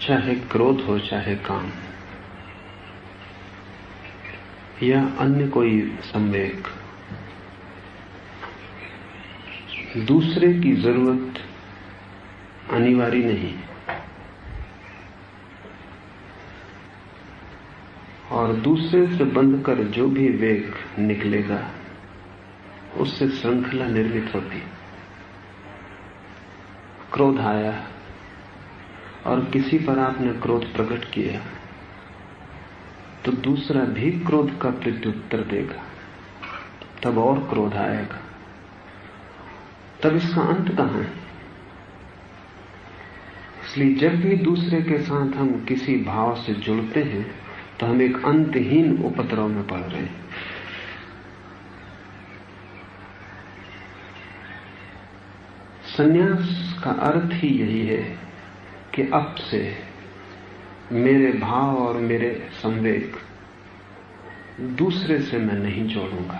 चाहे क्रोध हो, चाहे काम या अन्य कोई संवेग, दूसरे की जरूरत अनिवार्य नहीं, और दूसरे से बंधकर जो भी वेग निकलेगा उससे श्रृंखला निर्मित होती। क्रोध आया और किसी पर आपने क्रोध प्रकट किया तो दूसरा भी क्रोध का प्रत्युत्तर देगा, तब और क्रोध आएगा। तब इसका अंत कहां है? इसलिए जब भी दूसरे के साथ हम किसी भाव से जुड़ते हैं तो हम एक अंतहीन उपद्रव में पड़ रहे हैं। संन्यास का अर्थ ही यही है कि अब से मेरे भाव और मेरे संवेग दूसरे से मैं नहीं जोड़ूंगा।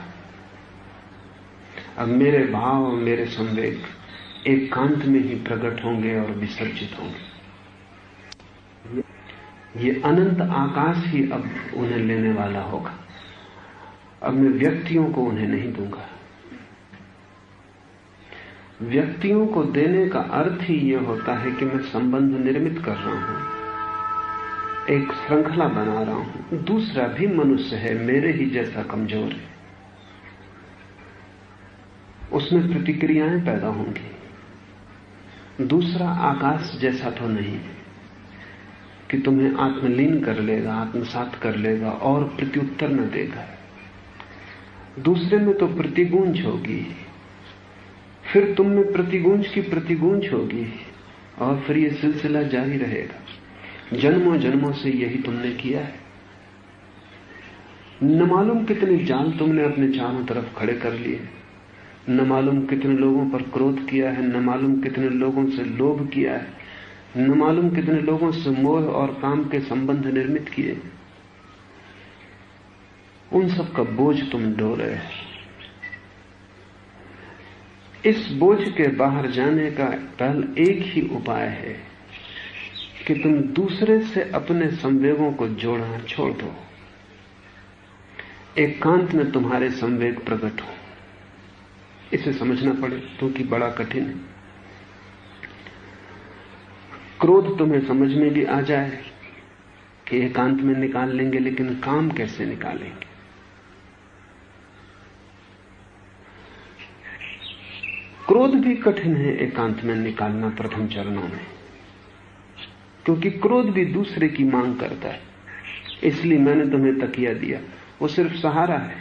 अब मेरे भाव और मेरे संवेग एकांत में ही प्रकट होंगे और विसर्जित होंगे। ये अनंत आकाश ही अब उन्हें लेने वाला होगा। अब मैं व्यक्तियों को उन्हें नहीं दूंगा। व्यक्तियों को देने का अर्थ ही यह होता है कि मैं संबंध निर्मित कर रहा हूं, एक श्रृंखला बना रहा हूं। दूसरा भी मनुष्य है, मेरे ही जैसा कमजोर है, उसमें प्रतिक्रियाएं पैदा होंगी। दूसरा आकाश जैसा तो नहीं कि तुम्हें आत्मलीन कर लेगा, आत्मसात कर लेगा और प्रत्युत्तर न देगा। दूसरे में तो प्रतिगूंज होगी, फिर तुम में प्रतिगूंज की प्रतिगूंज होगी, और फिर यह सिलसिला जारी रहेगा। जन्मों जन्मों से यही तुमने किया है। न मालूम कितने जाल तुमने अपने चारों तरफ खड़े कर लिए, न मालूम कितने लोगों पर क्रोध किया है, न मालूम कितने लोगों से लोभ किया है, न मालूम कितने लोगों से मोह और काम के संबंध निर्मित किए। उन सब का बोझ तुम ढो रहे हो। इस बोझ के बाहर जाने का पहले एक ही उपाय है कि तुम दूसरे से अपने संवेगों को जोड़ना छोड़ दो। एकांत में तुम्हारे संवेग प्रकट हो। इसे समझना पड़े क्योंकि बड़ा कठिन है। क्रोध तुम्हें समझ में भी आ जाए कि एकांत में निकाल लेंगे, लेकिन काम कैसे निकालेंगे? क्रोध भी कठिन है एकांत में निकालना प्रथम चरणों में, क्योंकि क्रोध भी दूसरे की मांग करता है। इसलिए मैंने तुम्हें तकिया दिया, वो सिर्फ सहारा है,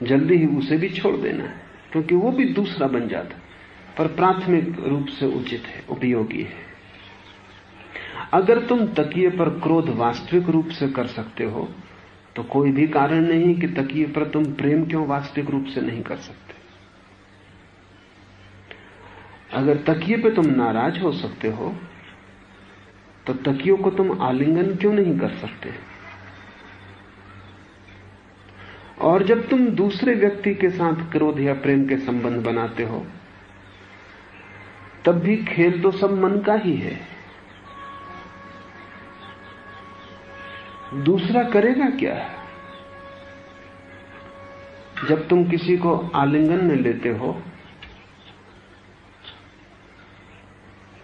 जल्दी ही उसे भी छोड़ देना है, क्योंकि वो भी दूसरा बन जाता, पर प्राथमिक रूप से उचित है, उपयोगी है। अगर तुम तकिए पर क्रोध वास्तविक रूप से कर सकते हो तो कोई भी कारण नहीं कि तकिए पर तुम प्रेम क्यों वास्तविक रूप से नहीं कर सकते। अगर तकिए पे तुम नाराज हो सकते हो तो तकियों को तुम आलिंगन क्यों नहीं कर सकते? और जब तुम दूसरे व्यक्ति के साथ क्रोध या प्रेम के संबंध बनाते हो तब भी खेल तो सब मन का ही है। दूसरा करेगा क्या? जब तुम किसी को आलिंगन में लेते हो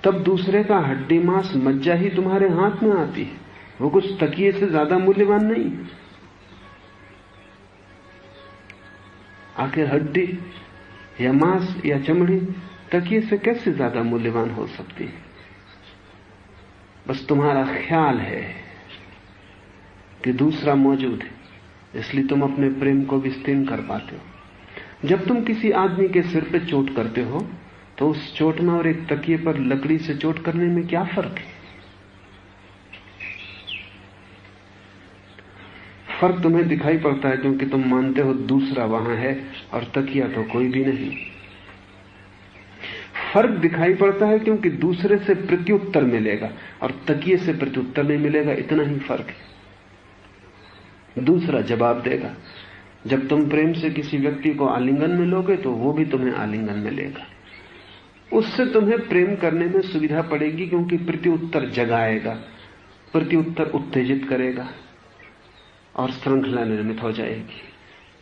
तब दूसरे का हड्डी मांस मज्जा ही तुम्हारे हाथ में आती है। वो कुछ तकिए से ज्यादा मूल्यवान नहीं। आखिर हड्डी या मांस या चमड़ी तकिए से कैसे ज्यादा मूल्यवान हो सकती है? बस तुम्हारा ख्याल है कि दूसरा मौजूद है, इसलिए तुम अपने प्रेम को विस्तीर्ण कर पाते हो। जब तुम किसी आदमी के सिर पे चोट करते हो तो उस चोट में और एक तकिए पर लकड़ी से चोट करने में क्या फर्क है? फर्क तुम्हें दिखाई पड़ता है क्योंकि तुम मानते हो दूसरा वहां है और तकिया तो कोई भी नहीं। फर्क दिखाई पड़ता है क्योंकि दूसरे से प्रत्युत्तर मिलेगा और तकिए से प्रत्युत्तर नहीं मिलेगा, इतना ही फर्क है। दूसरा जवाब देगा। जब तुम प्रेम से किसी व्यक्ति को आलिंगन में लोगे तो वो भी तुम्हें आलिंगन में लेगा। उससे तुम्हें प्रेम करने में सुविधा पड़ेगी, क्योंकि प्रत्युत्तर जगाएगा, प्रत्युत्तर उत्तेजित करेगा और श्रृंखला निर्मित हो जाएगी।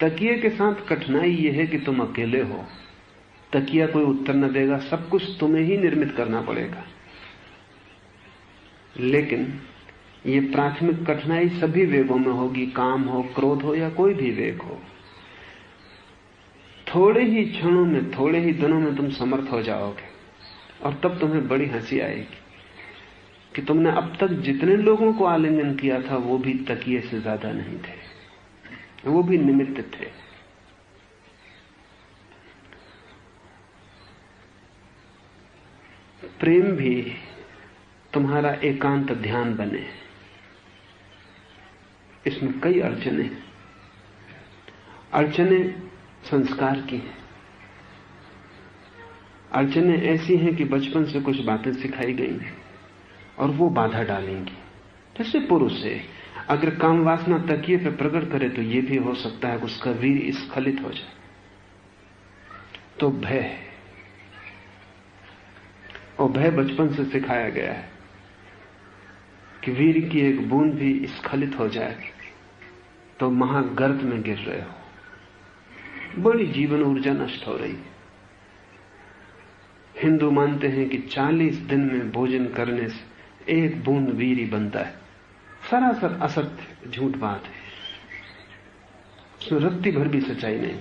तकिए के साथ कठिनाई यह है कि तुम अकेले हो, तकिया कोई उत्तर न देगा, सब कुछ तुम्हें ही निर्मित करना पड़ेगा। लेकिन ये प्राथमिक कठिनाई सभी वेगों में होगी, काम हो, क्रोध हो या कोई भी वेग हो। थोड़े ही क्षणों में, थोड़े ही दिनों में तुम समर्थ हो जाओगे और तब तुम्हें बड़ी हंसी आएगी कि तुमने अब तक जितने लोगों को आलिंगन किया था वो भी तकिए से ज्यादा नहीं थे, वो भी निमित्त थे। प्रेम भी तुम्हारा एकांत ध्यान बने, इसमें कई अड़चने संस्कार की हैं। अड़चने ऐसी हैं कि बचपन से कुछ बातें सिखाई गई हैं और वो बाधा डालेंगी। जैसे पुरुष है, अगर काम वासना तकिए पे प्रकट करे तो ये भी हो सकता है कि उसका वीर स्खलित हो जाए। तो भय, और भय बचपन से सिखाया गया है कि वीर की एक बूंद भी स्खलित हो जाए तो महागर्त में गिर रहे हो, बड़ी जीवन ऊर्जा नष्ट हो रही है। हिंदू मानते हैं कि 40 दिन में भोजन करने से एक बूंद वीर बनता है। सरासर असत्य, झूठ बात है, उसमें रत्ती भर भी सच्चाई नहीं,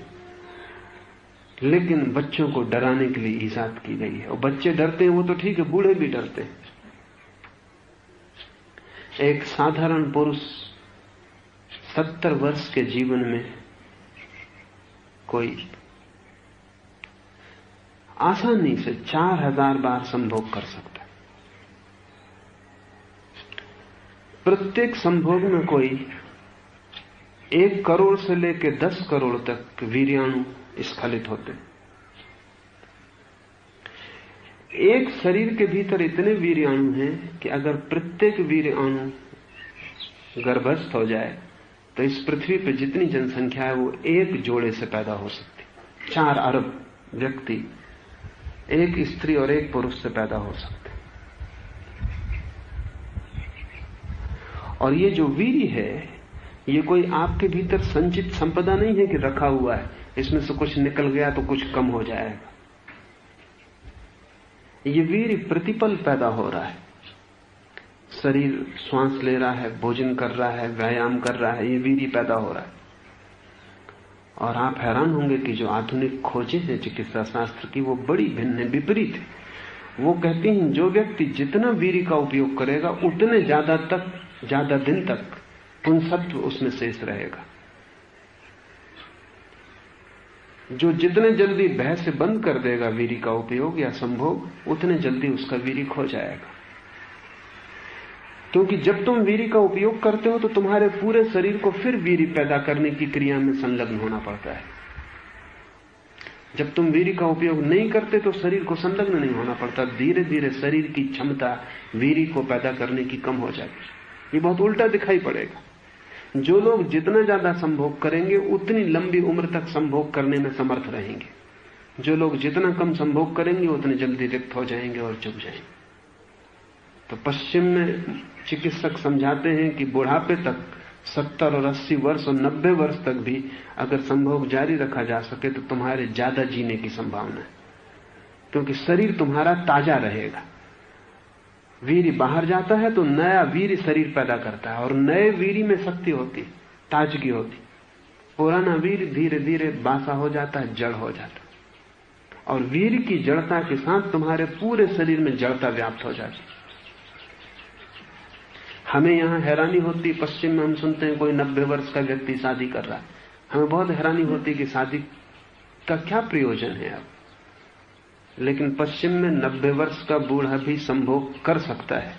लेकिन बच्चों को डराने के लिए ईजाद की गई है। और बच्चे डरते हैं वो तो ठीक है, बूढ़े भी डरते हैं। एक साधारण पुरुष 70 वर्ष के जीवन में कोई आसानी से 4000 बार संभोग कर सकता है। प्रत्येक संभोग में कोई 1 करोड़ से लेकर 10 करोड़ तक वीर्याणु स्खलित होते हैं। एक शरीर के भीतर इतने वीर्याणु हैं कि अगर प्रत्येक वीर्याणु गर्भस्थ हो जाए तो इस पृथ्वी पर जितनी जनसंख्या है वो एक जोड़े से पैदा हो सकती। 4 अरब व्यक्ति एक स्त्री और एक पुरुष से पैदा हो सकते। और ये जो वीर्य है ये कोई आपके भीतर संचित संपदा नहीं है कि रखा हुआ है, इसमें से कुछ निकल गया तो कुछ कम हो जाएगा। ये वीर्य प्रतिपल पैदा हो रहा है। शरीर श्वास ले रहा है, भोजन कर रहा है, व्यायाम कर रहा है, ये वीर्य पैदा हो रहा है। और आप हैरान होंगे कि जो आधुनिक खोजें हैं चिकित्सा शास्त्र की वो बड़ी भिन्न है, विपरीत है। वो कहती हैं जो व्यक्ति जितना वीर्य का उपयोग करेगा उतने ज्यादा दिन तक पुंसत्व उसमें शेष रहेगा। जो जितने जल्दी भय से बंद कर देगा वीर्य का उपयोग या संभोग, उतने जल्दी उसका वीर्य खो जाएगा। क्योंकि जब तुम वीर्य का उपयोग करते हो तो तुम्हारे पूरे शरीर को फिर वीर्य पैदा करने की क्रिया में संलग्न होना पड़ता है। जब तुम वीर्य का उपयोग नहीं करते तो शरीर को संलग्न नहीं होना पड़ता। धीरे धीरे शरीर की क्षमता वीर्य को पैदा करने की कम हो जाती। ये बहुत उल्टा दिखाई पड़ेगा। जो लोग जितना ज्यादा संभोग करेंगे उतनी लंबी उम्र तक संभोग करने में समर्थ रहेंगे। जो लोग जितना कम संभोग करेंगे उतने जल्दी रिक्त हो जाएंगे और चुप जाएंगे। तो पश्चिम में चिकित्सक समझाते हैं कि बुढ़ापे तक 70 और 80 वर्ष और 90 वर्ष तक भी अगर संभोग जारी रखा जा सके तो तुम्हारे ज्यादा जीने की संभावना है, क्योंकि शरीर तुम्हारा ताजा रहेगा। वीर्य बाहर जाता है तो नया वीर्य शरीर पैदा करता है और नए वीर्य में शक्ति होती, ताजगी होती। पुराना वीर्य धीरे धीरे बासा हो जाता है, जड़ हो जाता है। और वीर्य की जड़ता के साथ तुम्हारे पूरे शरीर में जड़ता व्याप्त हो जाती। हमें यहां हैरानी होती, पश्चिम में हम सुनते हैं कोई 90 वर्ष का व्यक्ति शादी कर रहा है। हमें बहुत हैरानी होती कि शादी का क्या प्रयोजन है अब। लेकिन पश्चिम में 90 वर्ष का बूढ़ा भी संभोग कर सकता है,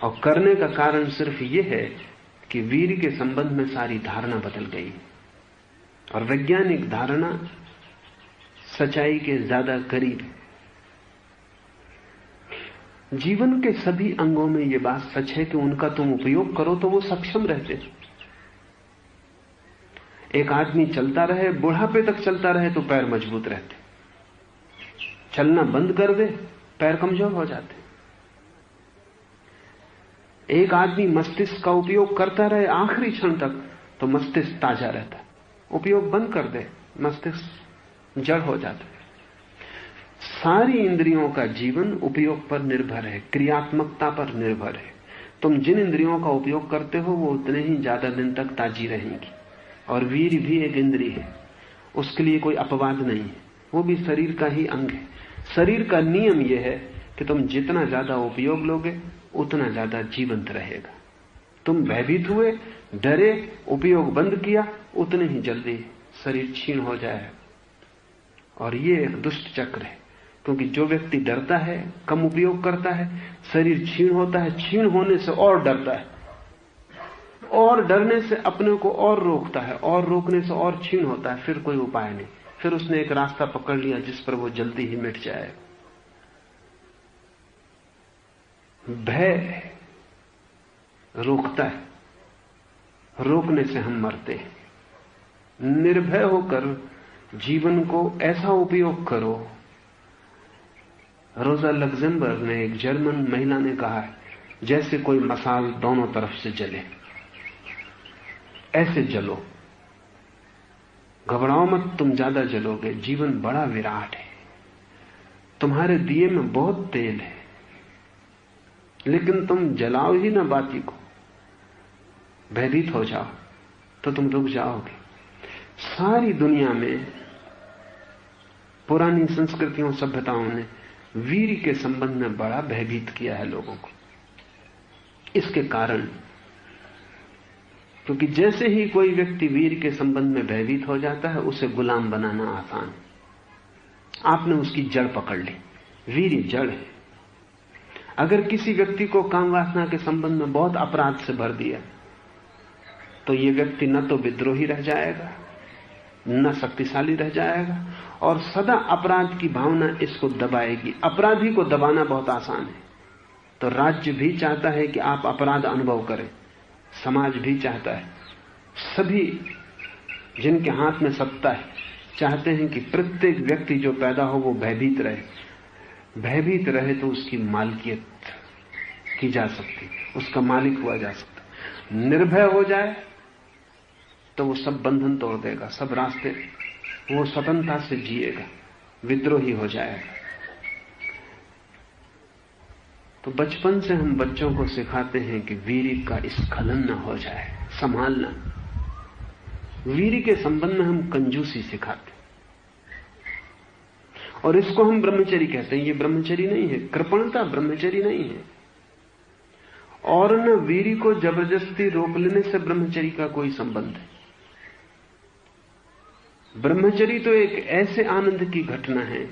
और करने का कारण सिर्फ यह है कि वीर्य के संबंध में सारी धारणा बदल गई और वैज्ञानिक धारणा सच्चाई के ज्यादा करीब है। जीवन के सभी अंगों में यह बात सच है कि उनका तुम उपयोग करो तो वो सक्षम रहते। एक आदमी चलता रहे, बुढ़ापे तक चलता रहे तो पैर मजबूत रहते। चलना बंद कर दे, पैर कमजोर हो जाते। एक आदमी मस्तिष्क का उपयोग करता रहे आखिरी क्षण तक तो मस्तिष्क ताजा रहता है। उपयोग बंद कर दे, मस्तिष्क जड़ हो जाता है। सारी इंद्रियों का जीवन उपयोग पर निर्भर है, क्रियात्मकता पर निर्भर है। तुम जिन इंद्रियों का उपयोग करते हो वो उतने ही ज्यादा दिन तक ताजी रहेंगी। और वीर भी एक इंद्रिय है, उसके लिए कोई अपवाद नहीं है, वो भी शरीर का ही अंग है। शरीर का नियम यह है कि तुम जितना ज्यादा उपयोग लोगे उतना ज्यादा जीवंत रहेगा। तुम भयभीत हुए, डरे, उपयोग बंद किया, उतने ही जल्दी शरीर क्षीण हो जाएगा। और ये एक दुष्ट चक्र है, क्योंकि जो व्यक्ति डरता है, कम उपयोग करता है, शरीर क्षीण होता है, क्षीण होने से और डरता है, और डरने से अपने को और रोकता है, और रोकने से और क्षीण होता है। फिर कोई उपाय नहीं, फिर उसने एक रास्ता पकड़ लिया जिस पर वो जल्दी ही मिट जाए। भय रोकता है, रोकने से हम मरते हैं। निर्भय होकर जीवन को ऐसा उपयोग करो। रोजा लग्जमबर्ग ने, एक जर्मन महिला ने कहा है, जैसे कोई मसाल दोनों तरफ से जले, ऐसे जलो। घबराओ मत, तुम ज्यादा जलोगे। जीवन बड़ा विराट है, तुम्हारे दिए में बहुत तेल है, लेकिन तुम जलाओ ही ना बाती को, भयभीत हो जाओ तो तुम रुक जाओगे। सारी दुनिया में पुरानी संस्कृतियों, सभ्यताओं ने वीर के संबंध में बड़ा भयभीत किया है लोगों को। इसके कारण, क्योंकि जैसे ही कोई व्यक्ति वीर के संबंध में भयभीत हो जाता है, उसे गुलाम बनाना आसान है। आपने उसकी जड़ पकड़ ली, वीर जड़ है। अगर किसी व्यक्ति को काम वासना के संबंध में बहुत अपराध से भर दिया, तो यह व्यक्ति न तो विद्रोही रह जाएगा, न शक्तिशाली रह जाएगा, और सदा अपराध की भावना इसको दबाएगी। अपराधी को दबाना बहुत आसान है। तो राज्य भी चाहता है कि आप अपराध अनुभव करें, समाज भी चाहता है, सभी जिनके हाथ में सत्ता है चाहते हैं कि प्रत्येक व्यक्ति जो पैदा हो वो भयभीत रहे। भयभीत रहे तो उसकी मालिकियत की जा सकती, उसका मालिक हुआ जा सकता। निर्भय हो जाए तो वो सब बंधन तोड़ देगा, सब रास्ते, वो स्वतंत्रता से जिएगा, विद्रोही हो जाएगा। तो बचपन से हम बच्चों को सिखाते हैं कि वीर का स्खलन न हो जाए, संभालना। वीर के संबंध में हम कंजूसी सिखाते, और इसको हम ब्रह्मचर्य कहते हैं। ये ब्रह्मचर्य नहीं है, कृपणता ब्रह्मचर्य नहीं है। और न वीर को जबरदस्ती रोक लेने से ब्रह्मचर्य का कोई संबंध है। ब्रह्मचर्य तो एक ऐसे आनंद की घटना है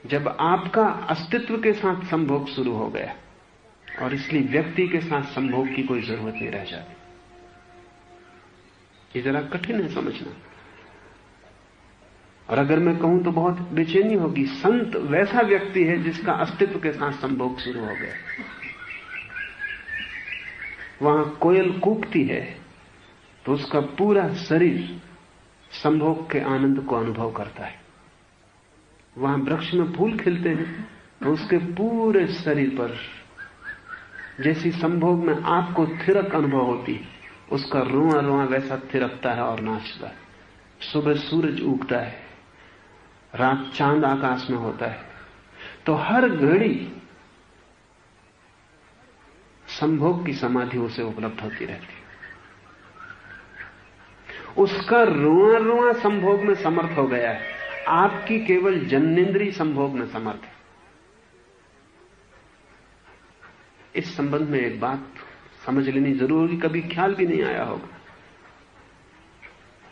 जब आपका अस्तित्व के साथ संभोग शुरू हो गया, और इसलिए व्यक्ति के साथ संभोग की कोई जरूरत नहीं रह जाती। ये जरा कठिन है समझना, और अगर मैं कहूं तो बहुत बेचैनी होगी। संत वैसा व्यक्ति है जिसका अस्तित्व के साथ संभोग शुरू हो गया। वहां कोयल कूकती है तो उसका पूरा शरीर संभोग के आनंद को अनुभव करता है। वहां वृक्ष में फूल खिलते हैं तो उसके पूरे शरीर पर जैसी संभोग में आपको थिरक अनुभव होती है, उसका रोआ रोआ वैसा थिरकता है और नाचता है। सुबह सूरज उगता है, रात चांद आकाश में होता है, तो हर घड़ी संभोग की समाधि उसे उपलब्ध होती रहती है। उसका रोआ रोआ संभोग में समर्थ हो गया है, आपकी केवल जन्नेन्द्रिय संभोग में समर्थ है। इस संबंध में एक बात समझ लेनी जरूर होगी, कभी ख्याल भी नहीं आया होगा।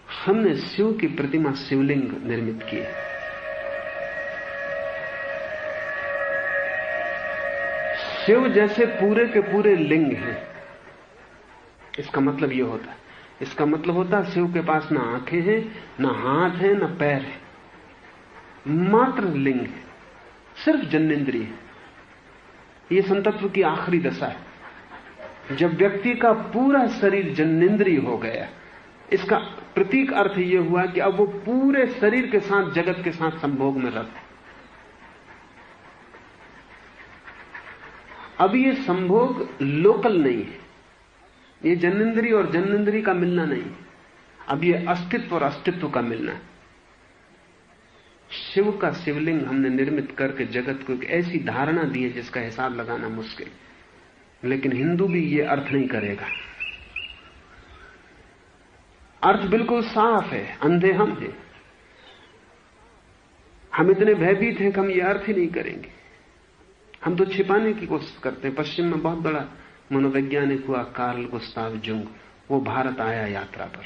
हमने शिव की प्रतिमा, शिवलिंग निर्मित की है। शिव जैसे पूरे के पूरे लिंग हैं। इसका मतलब यह होता है, इसका मतलब होता है शिव के पास ना आंखें हैं, ना हाथ हैं, ना पैर है, मात्र लिंग है, सिर्फ जन्नेन्द्रिय है। यह संतत्व की आखिरी दशा है, जब व्यक्ति का पूरा शरीर जन्नेन्द्रिय हो गया। इसका प्रतीक अर्थ यह हुआ कि अब वो पूरे शरीर के साथ, जगत के साथ संभोग में रत है। अब ये संभोग लोकल नहीं है, ये जन्नेन्द्रिय और जन्नेन्द्रिय का मिलना नहीं, अब ये अस्तित्व और अस्तित्व का मिलना है। शिव का शिवलिंग हमने निर्मित करके जगत को एक ऐसी धारणा दी है जिसका हिसाब लगाना मुश्किल, लेकिन हिंदू भी ये अर्थ नहीं करेगा। अर्थ बिल्कुल साफ है, अंधे हम हैं। हम इतने भयभीत हैं कि हम ये अर्थ ही नहीं करेंगे, हम तो छिपाने की कोशिश करते हैं। पश्चिम में बहुत बड़ा मनोवैज्ञानिक हुआ कार्ल गुस्ताव जुंग, वो भारत आया यात्रा पर,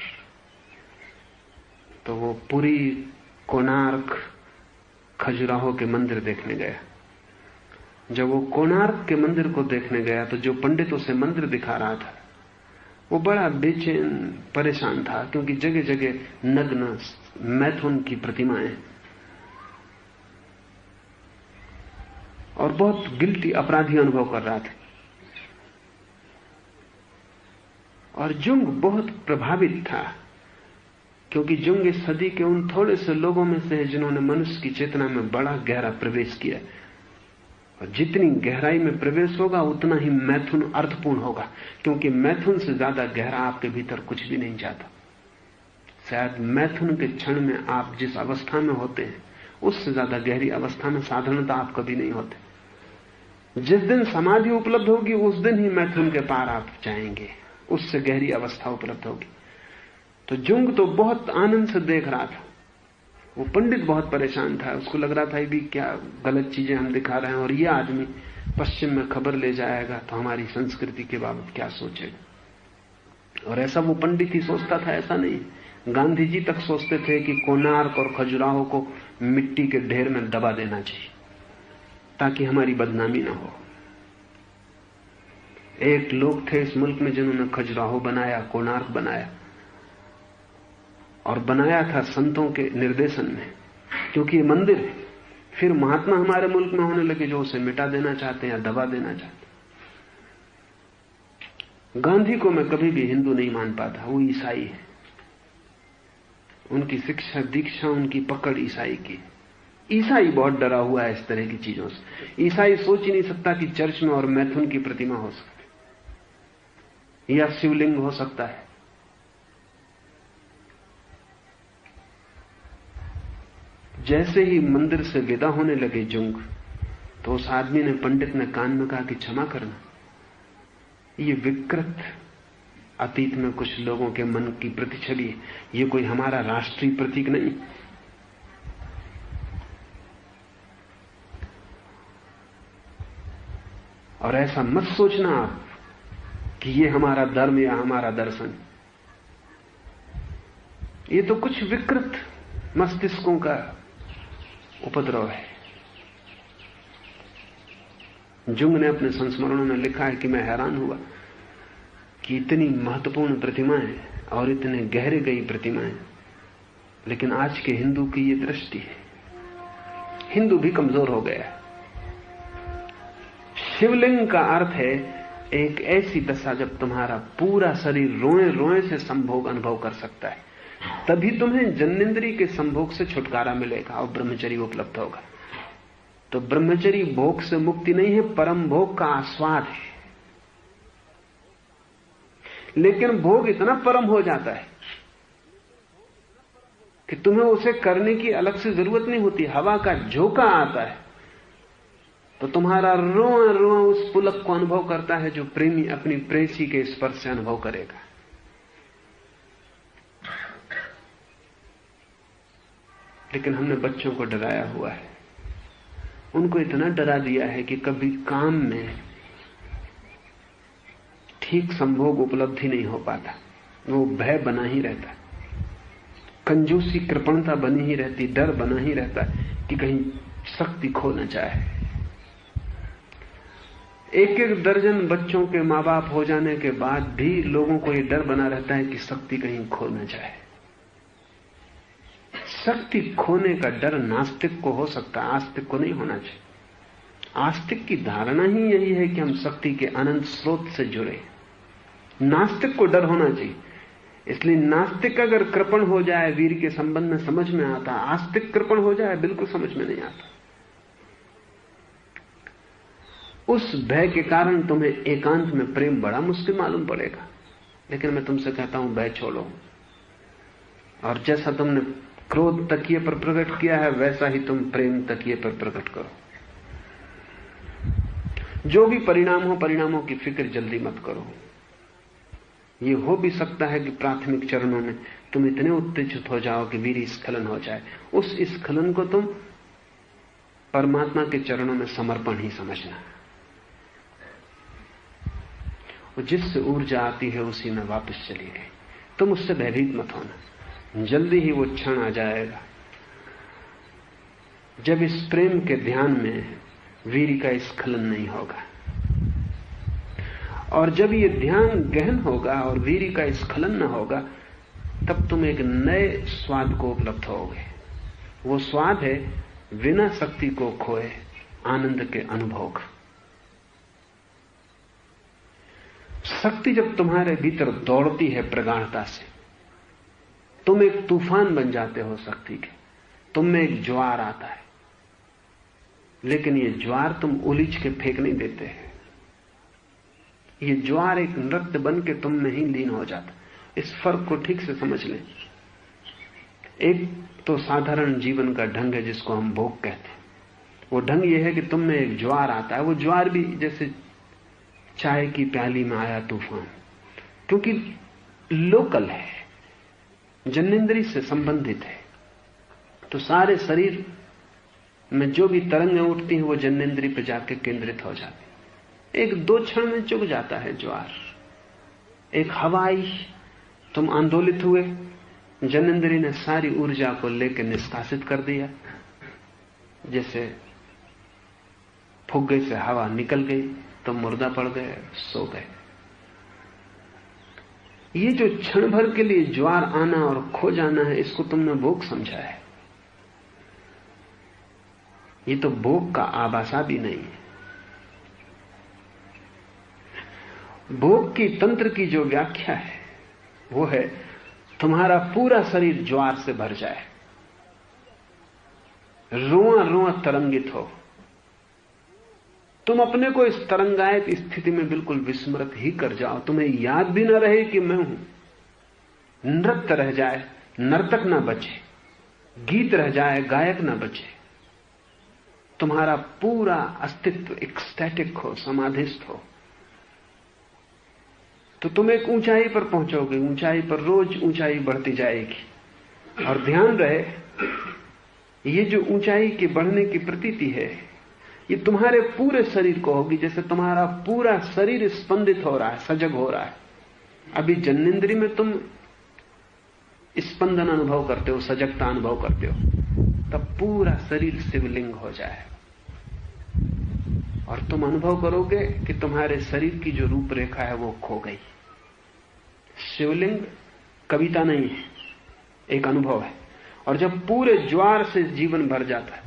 तो वो पुरी, कोणार्क, खजुराहो के मंदिर देखने गया। जब वो कोणार्क के मंदिर को देखने गया तो जो पंडित उसे मंदिर दिखा रहा था वो बड़ा बेचैन, परेशान था, क्योंकि जगह जगह नग्न मैथुन की प्रतिमाएं और बहुत गिल्टी, अपराधी अनुभव कर रहा था। और जुंग बहुत प्रभावित था, क्योंकि जुंग इस सदी के उन थोड़े से लोगों में से है जिन्होंने मनुष्य की चेतना में बड़ा गहरा प्रवेश किया, और जितनी गहराई में प्रवेश होगा उतना ही मैथुन अर्थपूर्ण होगा, क्योंकि मैथुन से ज्यादा गहरा आपके भीतर कुछ भी नहीं जाता। शायद मैथुन के क्षण में आप जिस अवस्था में होते हैं उससे ज्यादा गहरी अवस्था में साधारणतः आप कभी नहीं होते। जिस दिन समाधि उपलब्ध होगी उस दिन ही मैथुन के पार आप जाएंगे, उससे गहरी अवस्था उपलब्ध होगी। तो जुंग तो बहुत आनंद से देख रहा था, वो पंडित बहुत परेशान था, उसको लग रहा था ये भी क्या गलत चीजें हम दिखा रहे हैं, और ये आदमी पश्चिम में खबर ले जाएगा तो हमारी संस्कृति के बाबत क्या सोचेगा। और ऐसा वो पंडित ही सोचता था, ऐसा नहीं। गांधी जी तक सोचते थे कि कोणार्क और खजुराहो को मिट्टी के ढेर में दबा देना चाहिए ताकि हमारी बदनामी ना हो। एक लोग थे इस मुल्क में जिन्होंने खजुराहो बनाया, कोणार्क बनाया, और बनाया था संतों के निर्देशन में, क्योंकि ये मंदिर है। फिर महात्मा हमारे मुल्क में होने लगे जो उसे मिटा देना चाहते हैं या दबा देना चाहते हैं। गांधी को मैं कभी भी हिंदू नहीं मान पाता, वो ईसाई है। उनकी शिक्षा दीक्षा, उनकी पकड़ ईसाई की। ईसाई बहुत डरा हुआ है इस तरह की चीजों से। ईसाई सोच ही नहीं सकता कि चर्च में और मैथुन की प्रतिमा हो सकती या शिवलिंग हो सकता है। जैसे ही मंदिर से विदा होने लगे जुंग, तो उस आदमी ने, पंडित ने कान में कहा कि क्षमा करना, ये विकृत अतीत में कुछ लोगों के मन की प्रतिछवि है, ये कोई हमारा राष्ट्रीय प्रतीक नहीं। और ऐसा मत सोचना आप कि ये हमारा धर्म या हमारा दर्शन, ये तो कुछ विकृत मस्तिष्कों का उपद्रव है। जुंग ने अपने संस्मरणों में लिखा है कि मैं हैरान हुआ कि इतनी महत्वपूर्ण प्रतिमाएं और इतने गहरे गई प्रतिमाएं, लेकिन आज के हिंदू की ये दृष्टि है। हिंदू भी कमजोर हो गया है। शिवलिंग का अर्थ है एक ऐसी दशा जब तुम्हारा पूरा शरीर रोए रोए से संभोग अनुभव कर सकता है, तभी तुम्हें जन्नेन्द्रिय के संभोग से छुटकारा मिलेगा और ब्रह्मचर्य उपलब्ध होगा। तो ब्रह्मचर्य भोग से मुक्ति नहीं है, परम भोग का आस्वाद है। लेकिन भोग इतना परम हो जाता है कि तुम्हें उसे करने की अलग से जरूरत नहीं होती। हवा का झोंका आता है तो तुम्हारा रोआ रोआ उस पुलक को अनुभव करता है जो प्रेमी अपनी प्रेसी के स्पर्श से अनुभव करेगा। लेकिन हमने बच्चों को डराया हुआ है, उनको इतना डरा दिया है कि कभी काम में ठीक संभोग उपलब्धि नहीं हो पाता। वो भय बना ही रहता, कंजूसी कृपणता बनी ही रहती, डर बना ही रहता कि कहीं शक्ति खो न जाए। एक एक दर्जन बच्चों के मां बाप हो जाने के बाद भी लोगों को यह डर बना रहता है कि शक्ति कहीं खो न जाए। शक्ति खोने का डर नास्तिक को हो सकता है, आस्तिक को नहीं होना चाहिए। आस्तिक की धारणा ही यही है कि हम शक्ति के अनंत स्रोत से जुड़े। नास्तिक को डर होना चाहिए। इसलिए नास्तिक अगर कृपण हो जाए वीर के संबंध में समझ में आता, आस्तिक कृपण हो जाए बिल्कुल समझ में नहीं आता। उस भय के कारण तुम्हें एकांत में प्रेम बड़ा मुश्किल मालूम पड़ेगा, लेकिन मैं तुमसे कहता हूं भय छोड़ो। और जैसा तुमने क्रोध तकिए पर प्रकट किया है, वैसा ही तुम प्रेम तकिए पर प्रकट करो। जो भी परिणाम हो, परिणामों की फिक्र जल्दी मत करो। ये हो भी सकता है कि प्राथमिक चरणों में तुम इतने उत्तेजित हो जाओ कि वीर स्खलन हो जाए। उस स्खलन को तुम परमात्मा के चरणों में समर्पण ही समझना। जिससे ऊर्जा आती है उसी में वापस चली गई। तुम उससे भयभीत मत होना, जल्दी ही वो क्षण आ जाएगा जब इस प्रेम के ध्यान में वीर का स्खलन नहीं होगा। और जब ये ध्यान गहन होगा और वीर का स्खलन न होगा, तब तुम एक नए स्वाद को उपलब्ध होगे। वो स्वाद है बिना शक्ति को खोए आनंद के अनुभव का। शक्ति जब तुम्हारे भीतर दौड़ती है प्रगाढ़ता से, तुम एक तूफान बन जाते हो शक्ति के। तुम में एक ज्वार आता है, लेकिन ये ज्वार तुम उलीझ के फेंक नहीं देते हैं। ये ज्वार एक नृत्य बन के तुम में ही लीन हो जाता। इस फर्क को ठीक से समझ लें। एक तो साधारण जीवन का ढंग है जिसको हम भोग कहते हैं। वो ढंग ये है कि तुम में एक ज्वार आता है। वो ज्वार भी जैसे चाय की प्याली में आया तूफान, क्योंकि लोकल है, जन्नेंद्री से संबंधित है। तो सारे शरीर में जो भी तरंगें उठती हैं वो जन्नेंद्री पे जाके केंद्रित हो जाती। एक दो क्षण में चुक जाता है ज्वार। एक हवा आई, तुम आंदोलित हुए, जन्नेंद्री ने सारी ऊर्जा को लेकर निष्कासित कर दिया। जैसे फुग्गे से हवा निकल गई, तुम मुर्दा पड़ गए, सो गए। ये जो क्षण भर के लिए ज्वार आना और खो जाना है, इसको तुमने भोग समझा है। ये तो भोग का आभासा भी नहीं है। भोग की तंत्र की जो व्याख्या है वो है तुम्हारा पूरा शरीर ज्वार से भर जाए, रुआ रुआ तरंगित हो, तुम अपने को इस तरंगायत स्थिति में बिल्कुल विस्मृत ही कर जाओ। तुम्हें याद भी ना रहे कि मैं हूं। नृत्य रह जाए, नर्तक ना बचे, गीत रह जाए, गायक ना बचे। तुम्हारा पूरा अस्तित्व एक्सटैटिक हो, समाधिस्थ हो। तो तुम एक ऊंचाई पर पहुंचोगे। ऊंचाई पर रोज ऊंचाई बढ़ती जाएगी। और ध्यान रहे, ये जो ऊंचाई के बढ़ने की प्रतीति है, ये तुम्हारे पूरे शरीर को होगी। जैसे तुम्हारा पूरा शरीर स्पंदित हो रहा है, सजग हो रहा है। अभी जन्नेंद्री में तुम स्पंदन अनुभव करते हो, सजगता अनुभव करते हो, तब पूरा शरीर शिवलिंग हो जाए और तुम अनुभव करोगे कि तुम्हारे शरीर की जो रूपरेखा है वो खो गई। शिवलिंग कविता नहीं है, एक अनुभव है। और जब पूरे ज्वार से जीवन भर जाता है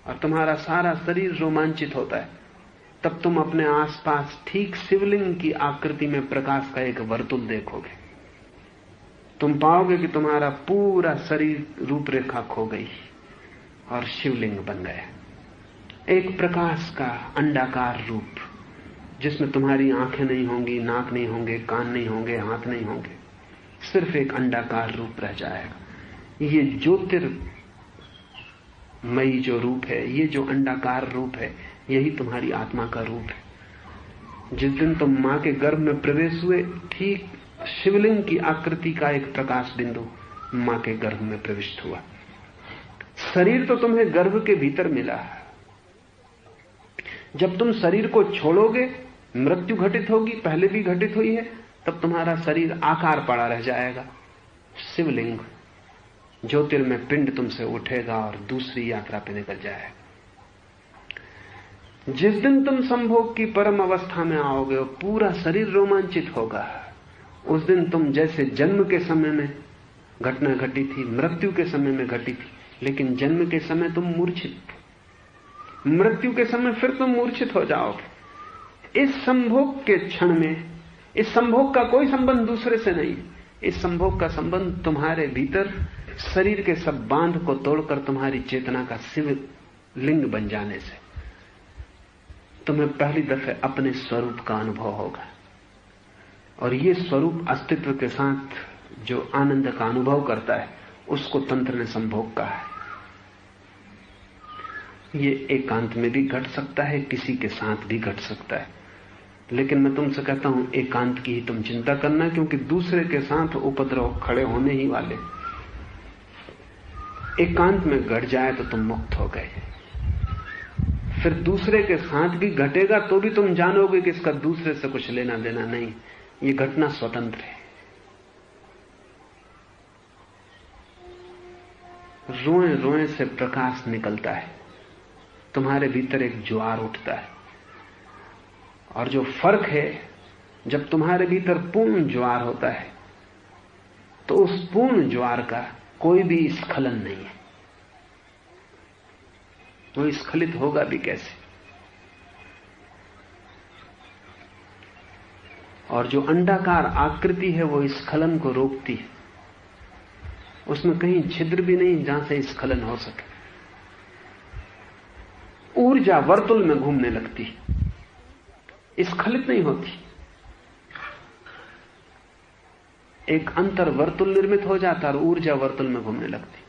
और तुम्हारा सारा शरीर रोमांचित होता है, तब तुम अपने आसपास ठीक शिवलिंग की आकृति में प्रकाश का एक वर्तुल देखोगे। तुम पाओगे कि तुम्हारा पूरा शरीर रूपरेखा खो गई और शिवलिंग बन गया। एक प्रकाश का अंडाकार रूप, जिसमें तुम्हारी आंखें नहीं होंगी, नाक नहीं होंगे, कान नहीं होंगे, हाथ नहीं होंगे, सिर्फ एक अंडाकार रूप रह जाएगा। ये ज्योतिर्मयी जो रूप है, ये जो अंडाकार रूप है, यही तुम्हारी आत्मा का रूप है। जिस दिन तुम मां के गर्भ में प्रवेश हुए, ठीक शिवलिंग की आकृति का एक प्रकाश बिंदु मां के गर्भ में प्रविष्ट हुआ। शरीर तो तुम्हें गर्भ के भीतर मिला। जब तुम शरीर को छोड़ोगे, मृत्यु घटित होगी, पहले भी घटित हुई है, तब तुम्हारा शरीर आकार पड़ा रह जाएगा। शिवलिंग, ज्योतिर्मय पिंड तुमसे उठेगा और दूसरी यात्रा पे निकल जाएगा। जिस दिन तुम संभोग की परम अवस्था में आओगे और पूरा शरीर रोमांचित होगा, उस दिन तुम जैसे जन्म के समय में घटना घटी थी, मृत्यु के समय में घटी थी, लेकिन जन्म के समय तुम मूर्छित, मृत्यु के समय फिर तुम मूर्छित हो जाओगे। इस संभोग के क्षण में, इस संभोग का कोई संबंध दूसरे से नहीं। इस संभोग का संबंध तुम्हारे भीतर शरीर के सब बांध को तोड़कर तुम्हारी चेतना का शिवलिंग बन जाने से। तुम्हें पहली दफे अपने स्वरूप का अनुभव होगा। और ये स्वरूप अस्तित्व के साथ जो आनंद का अनुभव करता है, उसको तंत्र ने संभोग कहा है। ये एकांत में भी घट सकता है, किसी के साथ भी घट सकता है। लेकिन मैं तुमसे कहता हूं, एकांत की ही तुम चिंता करना, क्योंकि दूसरे के साथ उपद्रव खड़े होने ही वाले। एकांत में घट जाए तो तुम मुक्त हो गए। फिर दूसरे के साथ भी घटेगा तो भी तुम जानोगे कि इसका दूसरे से कुछ लेना देना नहीं, ये घटना स्वतंत्र है। रोए रोए से प्रकाश निकलता है, तुम्हारे भीतर एक ज्वार उठता है। और जो फर्क है, जब तुम्हारे भीतर पूर्ण ज्वार होता है तो उस पूर्ण ज्वार का कोई भी स्खलन नहीं है। वो स्खलित होगा भी कैसे? और जो अंडाकार आकृति है वो स्खलन को रोकती है। उसमें कहीं छिद्र भी नहीं जहां से स्खलन हो सके। ऊर्जा वर्तुल में घूमने लगती, स्खलित नहीं होती। एक अंतर वर्तुल निर्मित हो जाता और ऊर्जा वर्तुल में घूमने लगती।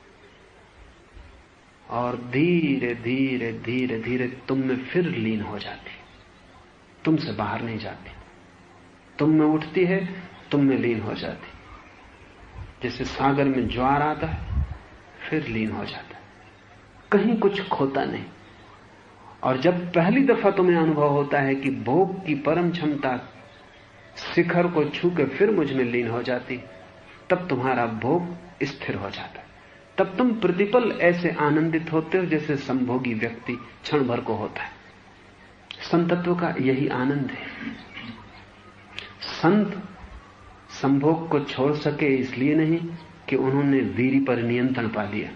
और धीरे धीरे धीरे धीरे तुम में फिर लीन हो जाती, तुमसे बाहर नहीं जाती। तुम में उठती है, तुम में लीन हो जाती। जैसे सागर में ज्वार आता है, फिर लीन हो जाता है, कहीं कुछ खोता नहीं। और जब पहली दफा तुम्हें अनुभव होता है कि भोग की परम क्षमता शिखर को छू के फिर मुझ में लीन हो जाती, तब तुम्हारा भोग स्थिर हो जाता है। तब तुम प्रतिपल ऐसे आनंदित होते हो जैसे संभोगी व्यक्ति क्षण भर को होता है। संतत्व का यही आनंद है। संत संभोग को छोड़ सके इसलिए नहीं कि उन्होंने वीरी पर नियंत्रण पा लिया।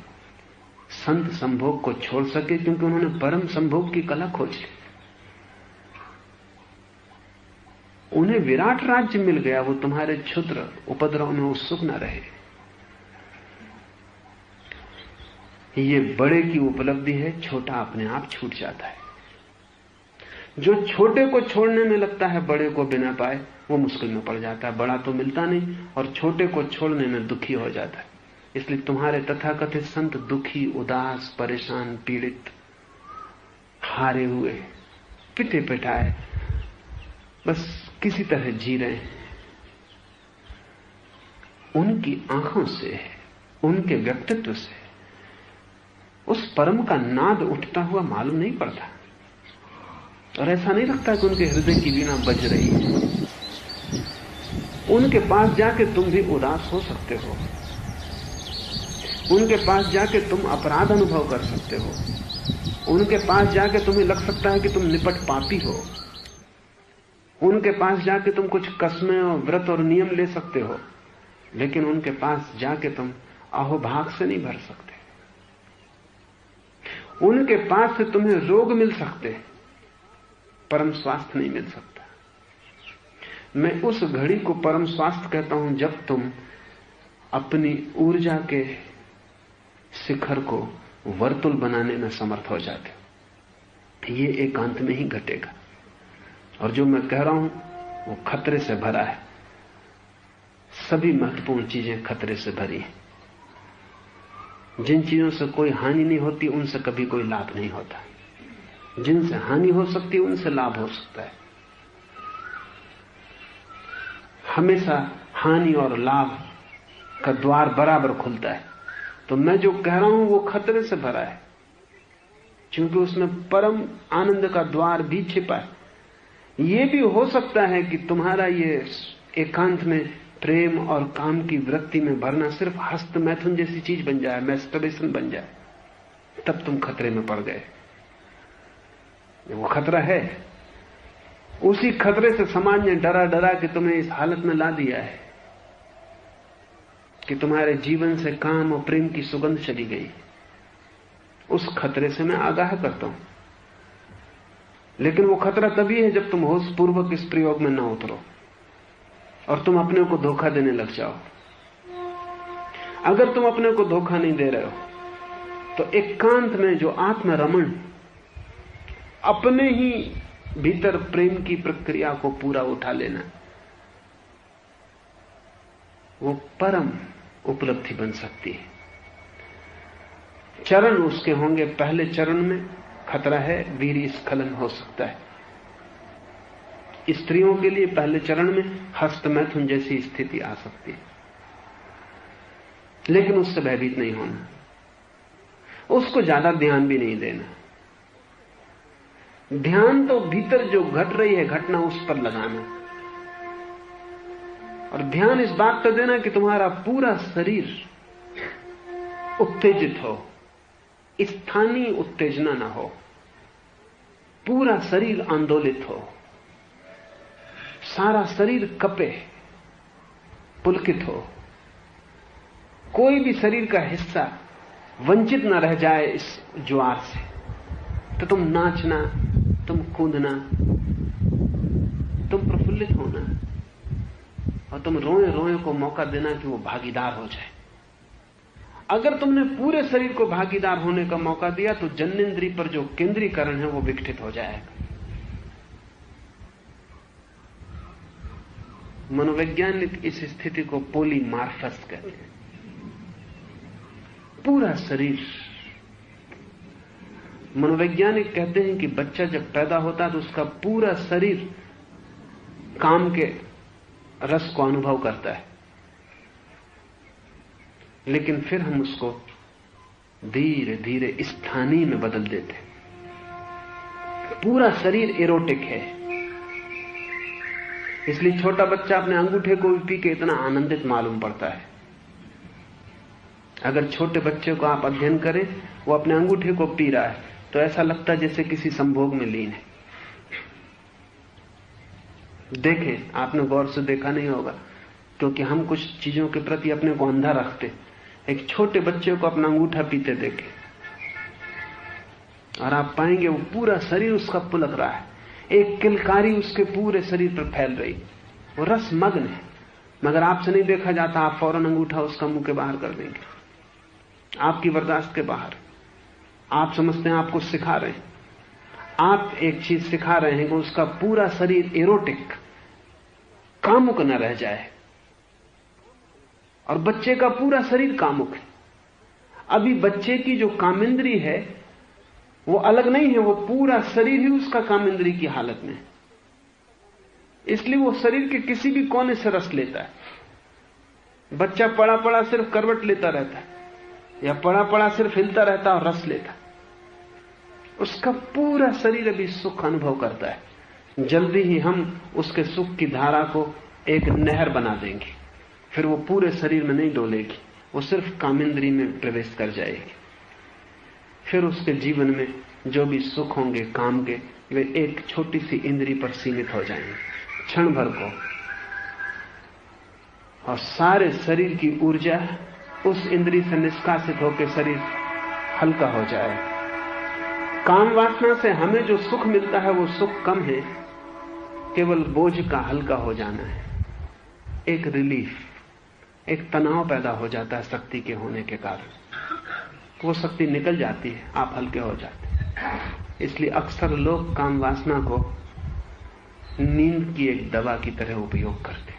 संत संभोग को छोड़ सके क्योंकि उन्होंने परम संभोग की कला खोज ली। उन्हें विराट राज्य मिल गया, वो तुम्हारे क्षुद्र उपद्रव में उत्सुक न रहे। ये बड़े की उपलब्धि है, छोटा अपने आप छूट जाता है। जो छोटे को छोड़ने में लगता है बड़े को बिना पाए, वो मुश्किल में पड़ जाता है। बड़ा तो मिलता नहीं और छोटे को छोड़ने में दुखी हो जाता है। इसलिए तुम्हारे तथाकथित संत दुखी, उदास, परेशान, पीड़ित, हारे हुए, पिटे पिटाए, बस किसी तरह जी रहे हैं। उनकी आंखों से, उनके व्यक्तित्व से उस परम का नाद उठता हुआ मालूम नहीं पड़ता। और ऐसा नहीं लगता कि उनके हृदय की वीणा बज रही है। उनके पास जाके तुम भी उदास हो सकते हो, उनके पास जाके तुम अपराध अनुभव कर सकते हो, उनके पास जाके तुम्हें लग सकता है कि तुम निपट पापी हो, उनके पास जाके तुम कुछ कस्में और व्रत और नियम ले सकते हो, लेकिन उनके पास जाके तुम अहोभाग से नहीं भर सकते। उनके पास से तुम्हें रोग मिल सकते, परम स्वास्थ्य नहीं मिल सकता। मैं उस घड़ी को परम स्वास्थ्य कहता हूं जब तुम अपनी ऊर्जा के शिखर को वर्तुल बनाने में समर्थ हो जाते हो। ये एकांत में ही घटेगा। और जो मैं कह रहा हूं वो खतरे से भरा है। सभी महत्वपूर्ण चीजें खतरे से भरी हैं। जिन चीजों से कोई हानि नहीं होती, उनसे कभी कोई लाभ नहीं होता। जिनसे हानि हो सकती है, उनसे लाभ हो सकता है। हमेशा हानि और लाभ का द्वार बराबर खुलता है। तो मैं जो कह रहा हूं वो खतरे से भरा है, क्योंकि उसमें परम आनंद का द्वार भी छिपा है। ये भी हो सकता है कि तुम्हारा ये एकांत में प्रेम और काम की वृत्ति में भरना सिर्फ हस्त मैथुन जैसी चीज बन जाए, मैस्टरबेशन बन जाए, तब तुम खतरे में पड़ गए। वो खतरा है। उसी खतरे से समाज ने डरा डरा के तुम्हें इस हालत में ला दिया है कि तुम्हारे जीवन से काम और प्रेम की सुगंध चली गई। उस खतरे से मैं आगाह करता हूं, लेकिन वो खतरा तभी है जब तुम होश पूर्वक इस प्रयोग में न उतरो और तुम अपने को धोखा देने लग जाओ। अगर तुम अपने को धोखा नहीं दे रहे हो तो एकांत में जो आत्म रमण, अपने ही भीतर प्रेम की प्रक्रिया को पूरा उठा लेना, वो परम उपलब्धि बन सकती है। चरण उसके होंगे, पहले चरण में खतरा है, वीर्य स्खलन हो सकता है। स्त्रियों के लिए पहले चरण में हस्तमैथुन जैसी स्थिति आ सकती है, लेकिन उससे भयभीत नहीं होना, उसको ज्यादा ध्यान भी नहीं देना। ध्यान तो भीतर जो घट रही है घटना उस पर लगाना, और ध्यान इस बात पर देना कि तुम्हारा पूरा शरीर उत्तेजित हो, स्थानीय उत्तेजना ना हो, पूरा शरीर आंदोलित हो, सारा शरीर कपे, पुलकित हो, कोई भी शरीर का हिस्सा वंचित न रह जाए इस ज्वार से। तो तुम नाचना, तुम कूदना, तुम प्रफुल्लित होना, और तुम रोए रोए को मौका देना कि वो भागीदार हो जाए। अगर तुमने पूरे शरीर को भागीदार होने का मौका दिया तो जन्नेंद्रिय पर जो केंद्रीकरण है वो विघटित हो जाएगा। मनोवैज्ञानिक इस स्थिति को पोलीमार्फस कहते हैं। पूरा शरीर, मनोवैज्ञानिक कहते हैं कि बच्चा जब पैदा होता है तो उसका पूरा शरीर काम के रस को अनुभव करता है, लेकिन फिर हम उसको धीरे धीरे स्थानीय में बदल देते हैं। पूरा शरीर एरोटिक है, इसलिए छोटा बच्चा अपने अंगूठे को भी पी के इतना आनंदित मालूम पड़ता है। अगर छोटे बच्चे को आप अध्ययन करें, वो अपने अंगूठे को पी रहा है तो ऐसा लगता है जैसे किसी संभोग में लीन है। देखें, आपने गौर से देखा नहीं होगा, क्योंकि हम कुछ चीजों के प्रति अपने को अंधा रखते। एक छोटे बच्चे को अपना अंगूठा पीते देखें और आप पाएंगे वो पूरा शरीर उसका पुलक रहा है, एक किलकारी उसके पूरे शरीर पर फैल रही, वो रस मग्न है। मगर आपसे नहीं देखा जाता, आप फौरन अंगूठा उसका मुंह के बाहर कर देंगे, आपकी बर्दाश्त के बाहर। आप समझते हैं आप कुछ सिखा रहे हैं, आप एक चीज सिखा रहे हैं कि उसका पूरा शरीर एरोटिक, कामुक न रह जाए, और बच्चे का पूरा शरीर कामुक है। अभी बच्चे की जो कामेंद्री है वो अलग नहीं है, वो पूरा शरीर ही उसका कामेंद्री की हालत में, इसलिए वो शरीर के किसी भी कोने से रस लेता है। बच्चा पड़ा पड़ा सिर्फ करवट लेता रहता है, या पड़ा पड़ा सिर्फ हिलता रहता और रस लेता, उसका पूरा शरीर अभी सुख अनुभव करता है। जल्दी ही हम उसके सुख की धारा को एक नहर बना देंगे, फिर वो पूरे शरीर में नहीं डोलेगी, वो सिर्फ कामेंद्री में प्रवेश कर जाएगी। फिर उसके जीवन में जो भी सुख होंगे काम के, वे एक छोटी सी इंद्री पर सीमित हो जाएंगे, क्षण भर को, और सारे शरीर की ऊर्जा उस इंद्री से निष्कासित होकर शरीर हल्का हो जाए। काम वासना से हमें जो सुख मिलता है वो सुख कम है, केवल बोझ का हल्का हो जाना है, एक रिलीफ, एक तनाव पैदा हो जाता है शक्ति के होने के कारण। वो शक्ति निकल जाती है, आप हल्के हो जाते हैं। इसलिए अक्सर लोग काम वासना को नींद की एक दवा की तरह उपयोग करते।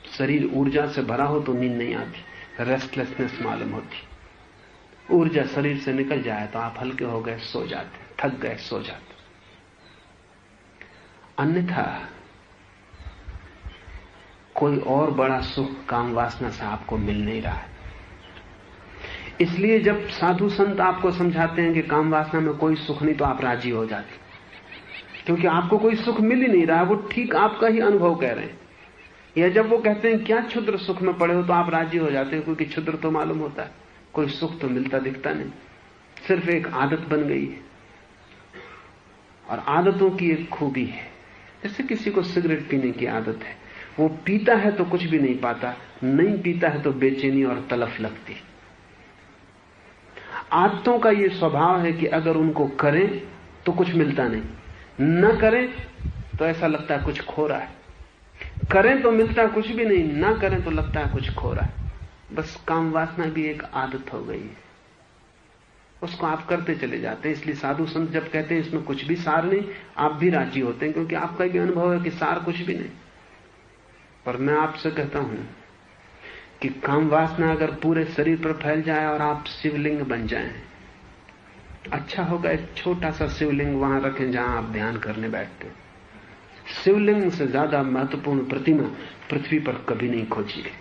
शरीर ऊर्जा से भरा हो तो नींद नहीं आती, रेस्टलेसनेस मालूम होती। ऊर्जा शरीर से निकल जाए तो आप हल्के हो गए, सो जाते, थक गए, सो जाते। अन्यथा कोई और बड़ा सुख काम वासना से आपको मिल नहीं रहा है। इसलिए जब साधु संत आपको समझाते हैं कि काम वासना में कोई सुख नहीं, तो आप राजी हो जाते, क्योंकि आपको कोई सुख मिल ही नहीं रहा, वो ठीक आपका ही अनुभव कह रहे हैं। या जब वो कहते हैं क्या क्षुद्र सुख में पड़े हो, तो आप राजी हो जाते हैं, क्योंकि क्षुद्र तो मालूम होता है, कोई सुख तो मिलता दिखता नहीं, सिर्फ एक आदत बन गई है। और आदतों की एक खूबी है, जैसे किसी को सिगरेट पीने की आदत है, वो पीता है तो कुछ भी नहीं पाता, नहीं पीता है तो बेचैनी और तलफ लगती। आदतों का ये स्वभाव है कि अगर उनको करें तो कुछ मिलता नहीं, न करें तो ऐसा लगता है कुछ खो रहा है, करें तो मिलता है कुछ भी नहीं, ना करें तो लगता है कुछ खो रहा है। बस काम वासना भी एक आदत हो गई है। उसको आप करते चले जाते हैं। इसलिए साधु संत जब कहते हैं इसमें कुछ भी सार नहीं, आप भी राजी होते हैं, क्योंकि आपका भी अनुभव है कि सार कुछ भी नहीं। पर मैं आपसे कहता हूं कि काम वासना अगर पूरे शरीर पर फैल जाए और आप शिवलिंग बन जाएं, अच्छा होगा एक छोटा सा शिवलिंग वहां रखें जहां आप ध्यान करने बैठते हैं। शिवलिंग से ज्यादा महत्वपूर्ण प्रतिमा पृथ्वी पर कभी नहीं खोजी गई।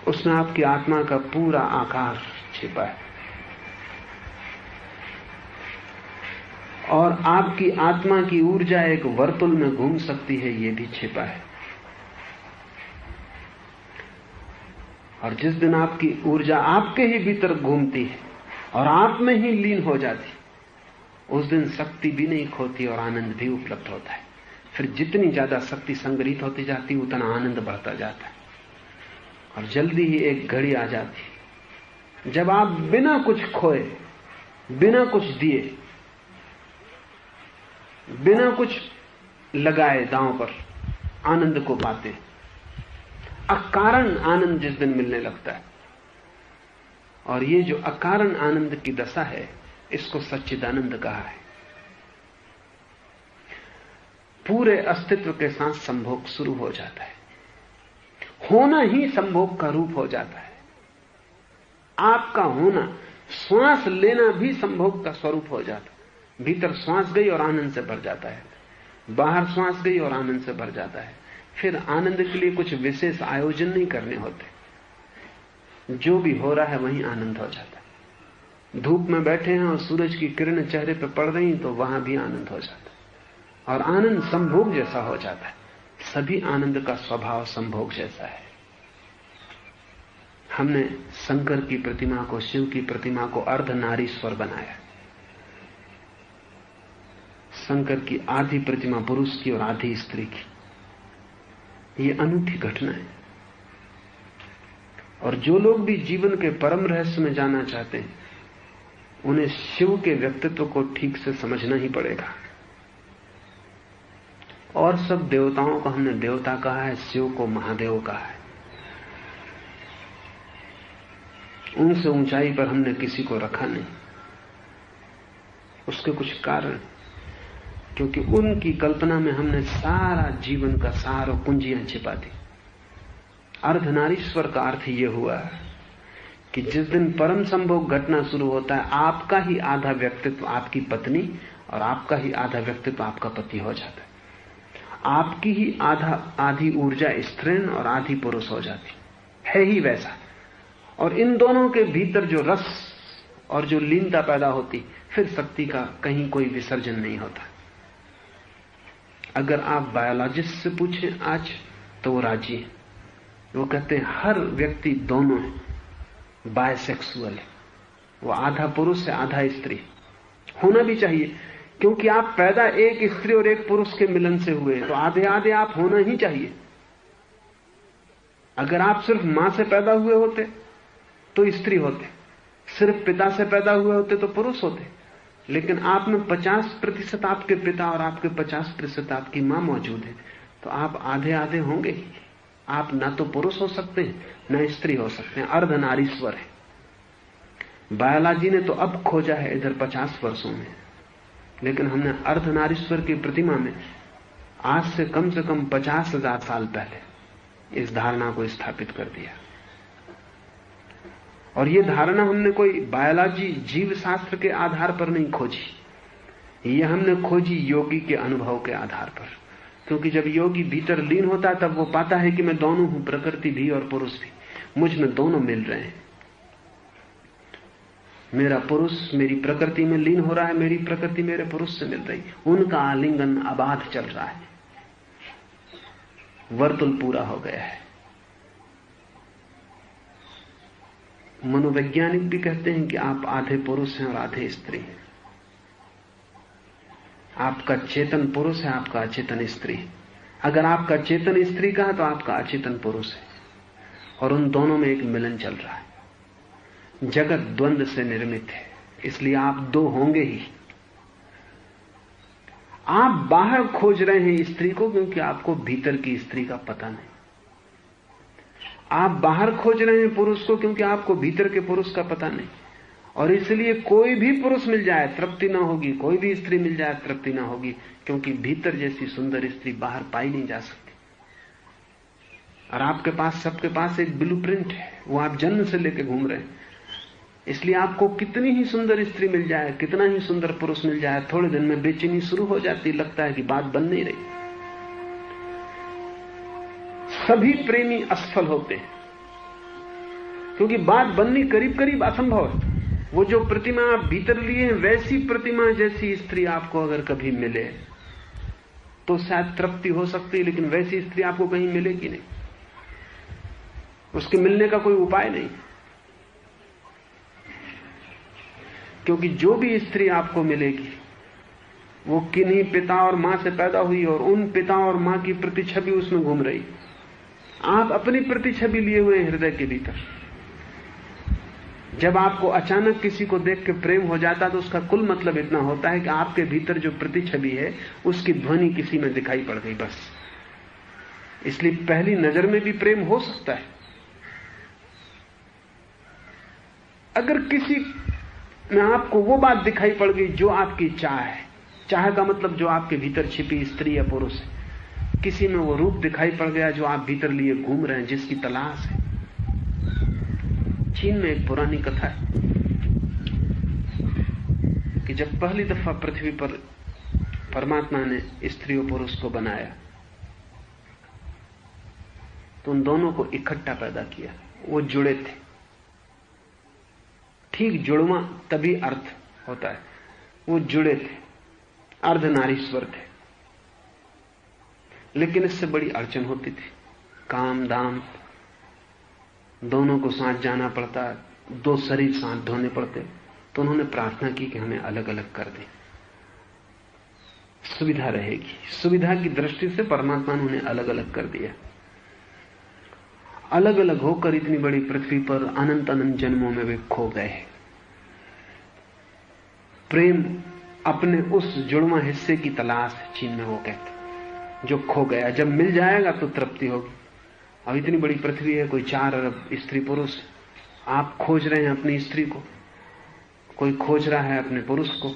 उसमें आपकी आत्मा का पूरा आकार छिपा है और आपकी आत्मा की ऊर्जा एक वर्तुल में घूम सकती है, यह भी छिपा है। और जिस दिन आपकी ऊर्जा आपके ही भीतर घूमती है और आप में ही लीन हो जाती, उस दिन शक्ति भी नहीं खोती और आनंद भी उपलब्ध होता है। फिर जितनी ज्यादा शक्ति संग्रहित होती जाती उतना आनंद बढ़ता जाता है और जल्दी ही एक घड़ी आ जाती जब आप बिना कुछ खोए, बिना कुछ दिए, बिना कुछ लगाए दांव पर आनंद को पाते। अकारण आनंद जिस दिन मिलने लगता है, और ये जो अकारण आनंद की दशा है इसको सच्चिदानंद कहा है। पूरे अस्तित्व के साथ संभोग शुरू हो जाता है, होना ही संभोग का रूप हो जाता है। आपका होना, श्वास लेना भी संभोग का स्वरूप हो जाता है। भीतर श्वास गई और आनंद से भर जाता है, बाहर श्वास गई और आनंद से भर जाता है। फिर आनंद के लिए कुछ विशेष आयोजन नहीं करने होते, जो भी हो रहा है वहीं आनंद हो जाता है। धूप में बैठे हैं और सूरज की किरणें चेहरे पर पड़ रही तो वहां भी आनंद हो जाता है और आनंद संभोग जैसा हो जाता है। सभी आनंद का स्वभाव संभोग जैसा है। हमने शंकर की प्रतिमा को, शिव की प्रतिमा को अर्धनारीश्वर बनाया। शंकर की आधी प्रतिमा पुरुष की और आधी स्त्री की। ये अनूठी घटना है। और जो लोग भी जीवन के परम रहस्य में जाना चाहते हैं, उन्हें शिव के व्यक्तित्व को ठीक से समझना ही पड़ेगा। और सब देवताओं को हमने देवता कहा है, शिव को महादेव कहा है। उनसे ऊंचाई पर हमने किसी को रखा नहीं। उसके कुछ कारण, क्योंकि उनकी कल्पना में हमने सारा जीवन का सार और कुंजियां छिपा दी। अर्धनारीश्वर का अर्थ यह हुआ कि जिस दिन परम संभोग घटना शुरू होता है, आपका ही आधा व्यक्तित्व आपकी पत्नी और आपका ही आधा व्यक्तित्व आपका पति हो जाता है। आपकी ही आधी ऊर्जा स्त्रीण और आधी पुरुष हो जाती है ही वैसा। और इन दोनों के भीतर जो रस और जो लीनता पैदा होती, फिर शक्ति का कहीं कोई विसर्जन नहीं होता। अगर आप बायोलॉजिस्ट से पूछें आज तो वो राजी है। वो कहते हैं हर व्यक्ति दोनों है, बायसेक्सुअल है। वो आधा पुरुष है, आधा स्त्री। होना भी चाहिए, क्योंकि आप पैदा एक स्त्री और एक पुरुष के मिलन से हुए, तो आधे आधे आप होना ही चाहिए। अगर आप सिर्फ मां से पैदा हुए होते तो स्त्री होते, सिर्फ पिता से पैदा हुए होते तो पुरुष होते। लेकिन आप में 50% आपके पिता और आपके 50% आपकी मां मौजूद है, तो आप आधे आधे होंगे ही। आप ना तो पुरुष हो सकते हैं ना स्त्री हो सकते हैं, अर्धनारीश्वर है। बायोलॉजी ने तो अब खोजा है इधर 50 वर्षों में, लेकिन हमने अर्धनारीश्वर की प्रतिमा में आज से कम 50,000 साल पहले इस धारणा को स्थापित कर दिया। और यह धारणा हमने कोई बायोलॉजी, जीव शास्त्र के आधार पर नहीं खोजी, यह हमने खोजी योगी के अनुभव के आधार पर। क्योंकि जब योगी भीतर लीन होता है तब वो पाता है कि मैं दोनों हूं, प्रकृति भी और पुरुष भी। मुझ में दोनों मिल रहे हैं। मेरा पुरुष मेरी प्रकृति में लीन हो रहा है, मेरी प्रकृति मेरे पुरुष से मिल रही। उनका आलिंगन अबाध चल रहा है, वर्तुल पूरा हो गया है। मनोवैज्ञानिक भी कहते हैं कि आप आधे पुरुष हैं और आधे स्त्री हैं। आपका चेतन पुरुष है, आपका अचेतन स्त्री है। अगर आपका चेतन स्त्री का है तो आपका अचेतन पुरुष है, और उन दोनों में एक मिलन चल रहा है। जगत द्वंद्व से निर्मित है, इसलिए आप दो होंगे ही। आप बाहर खोज रहे हैं स्त्री को, क्योंकि आपको भीतर की स्त्री का पता नहीं। आप बाहर खोज रहे हैं पुरुष को क्योंकि आपको भीतर के पुरुष का पता नहीं, और इसलिए कोई भी पुरुष मिल जाए तृप्ति ना होगी, कोई भी स्त्री मिल जाए तृप्ति ना होगी, क्योंकि भीतर जैसी सुंदर स्त्री बाहर पाई नहीं जा सकती। और आपके पास, सबके पास एक ब्लूप्रिंट है, वो आप जन्म से लेकर घूम रहे हैं। इसलिए आपको कितनी ही सुंदर स्त्री मिल जाए, कितना ही सुंदर पुरुष मिल जाए, थोड़े दिन में बेचैनी शुरू हो जाती, लगता है कि बात बन नहीं रही। सभी प्रेमी असफल होते हैं क्योंकि बात बननी करीब करीब असंभव है। वो जो प्रतिमा आप भीतर लिए हैं, वैसी प्रतिमा जैसी स्त्री आपको अगर कभी मिले तो शायद तृप्ति हो सकती है, लेकिन वैसी स्त्री आपको कहीं मिलेगी नहीं, उसके मिलने का कोई उपाय नहीं। क्योंकि जो भी स्त्री आपको मिलेगी वो किन्हीं पिता और मां से पैदा हुई और उन पिता और मां की प्रतिछवि उसमें घूम रही। आप अपनी प्रतिछवि लिए हुए हैं हृदय के भीतर। जब आपको अचानक किसी को देख के प्रेम हो जाता तो उसका कुल मतलब इतना होता है कि आपके भीतर जो प्रतिछवि है उसकी ध्वनि किसी में दिखाई पड़ गई, बस। इसलिए पहली नजर में भी प्रेम हो सकता है। अगर किसी में आपको वो बात दिखाई पड़ गई जो आपकी चाह है, चाह का मतलब जो आपके भीतर छिपी स्त्री या पुरुष है, किसी में वो रूप दिखाई पड़ गया जो आप भीतर लिए घूम रहे हैं, जिसकी तलाश है। चीन में एक पुरानी कथा है कि जब पहली दफा पृथ्वी पर परमात्मा ने स्त्री और पुरुष को बनाया तो उन दोनों को इकट्ठा पैदा किया। वो जुड़े थे, ठीक जुड़वा तभी अर्थ होता है। वो जुड़े थे, अर्धनारीश्वर थे। लेकिन इससे बड़ी अड़चन होती थी, काम दाम दोनों को साथ जाना पड़ता, दो शरीर साथ धोने पड़ते। तो उन्होंने प्रार्थना की कि हमें अलग अलग कर दें, सुविधा रहेगी। सुविधा की दृष्टि से परमात्मा ने उन्हें अलग अलग कर दिया। अलग अलग होकर इतनी बड़ी पृथ्वी पर अनंत अनंत जन्मों में वे खो गए। प्रेम अपने उस जुड़वा हिस्से की तलाश है, चीन में वो कहते, जो खो गया। जब मिल जाएगा तो तृप्ति होगी। अब इतनी बड़ी पृथ्वी है, कोई 4 अरब स्त्री पुरुष, आप खोज रहे हैं अपनी स्त्री को, कोई खोज रहा है अपने पुरुष को,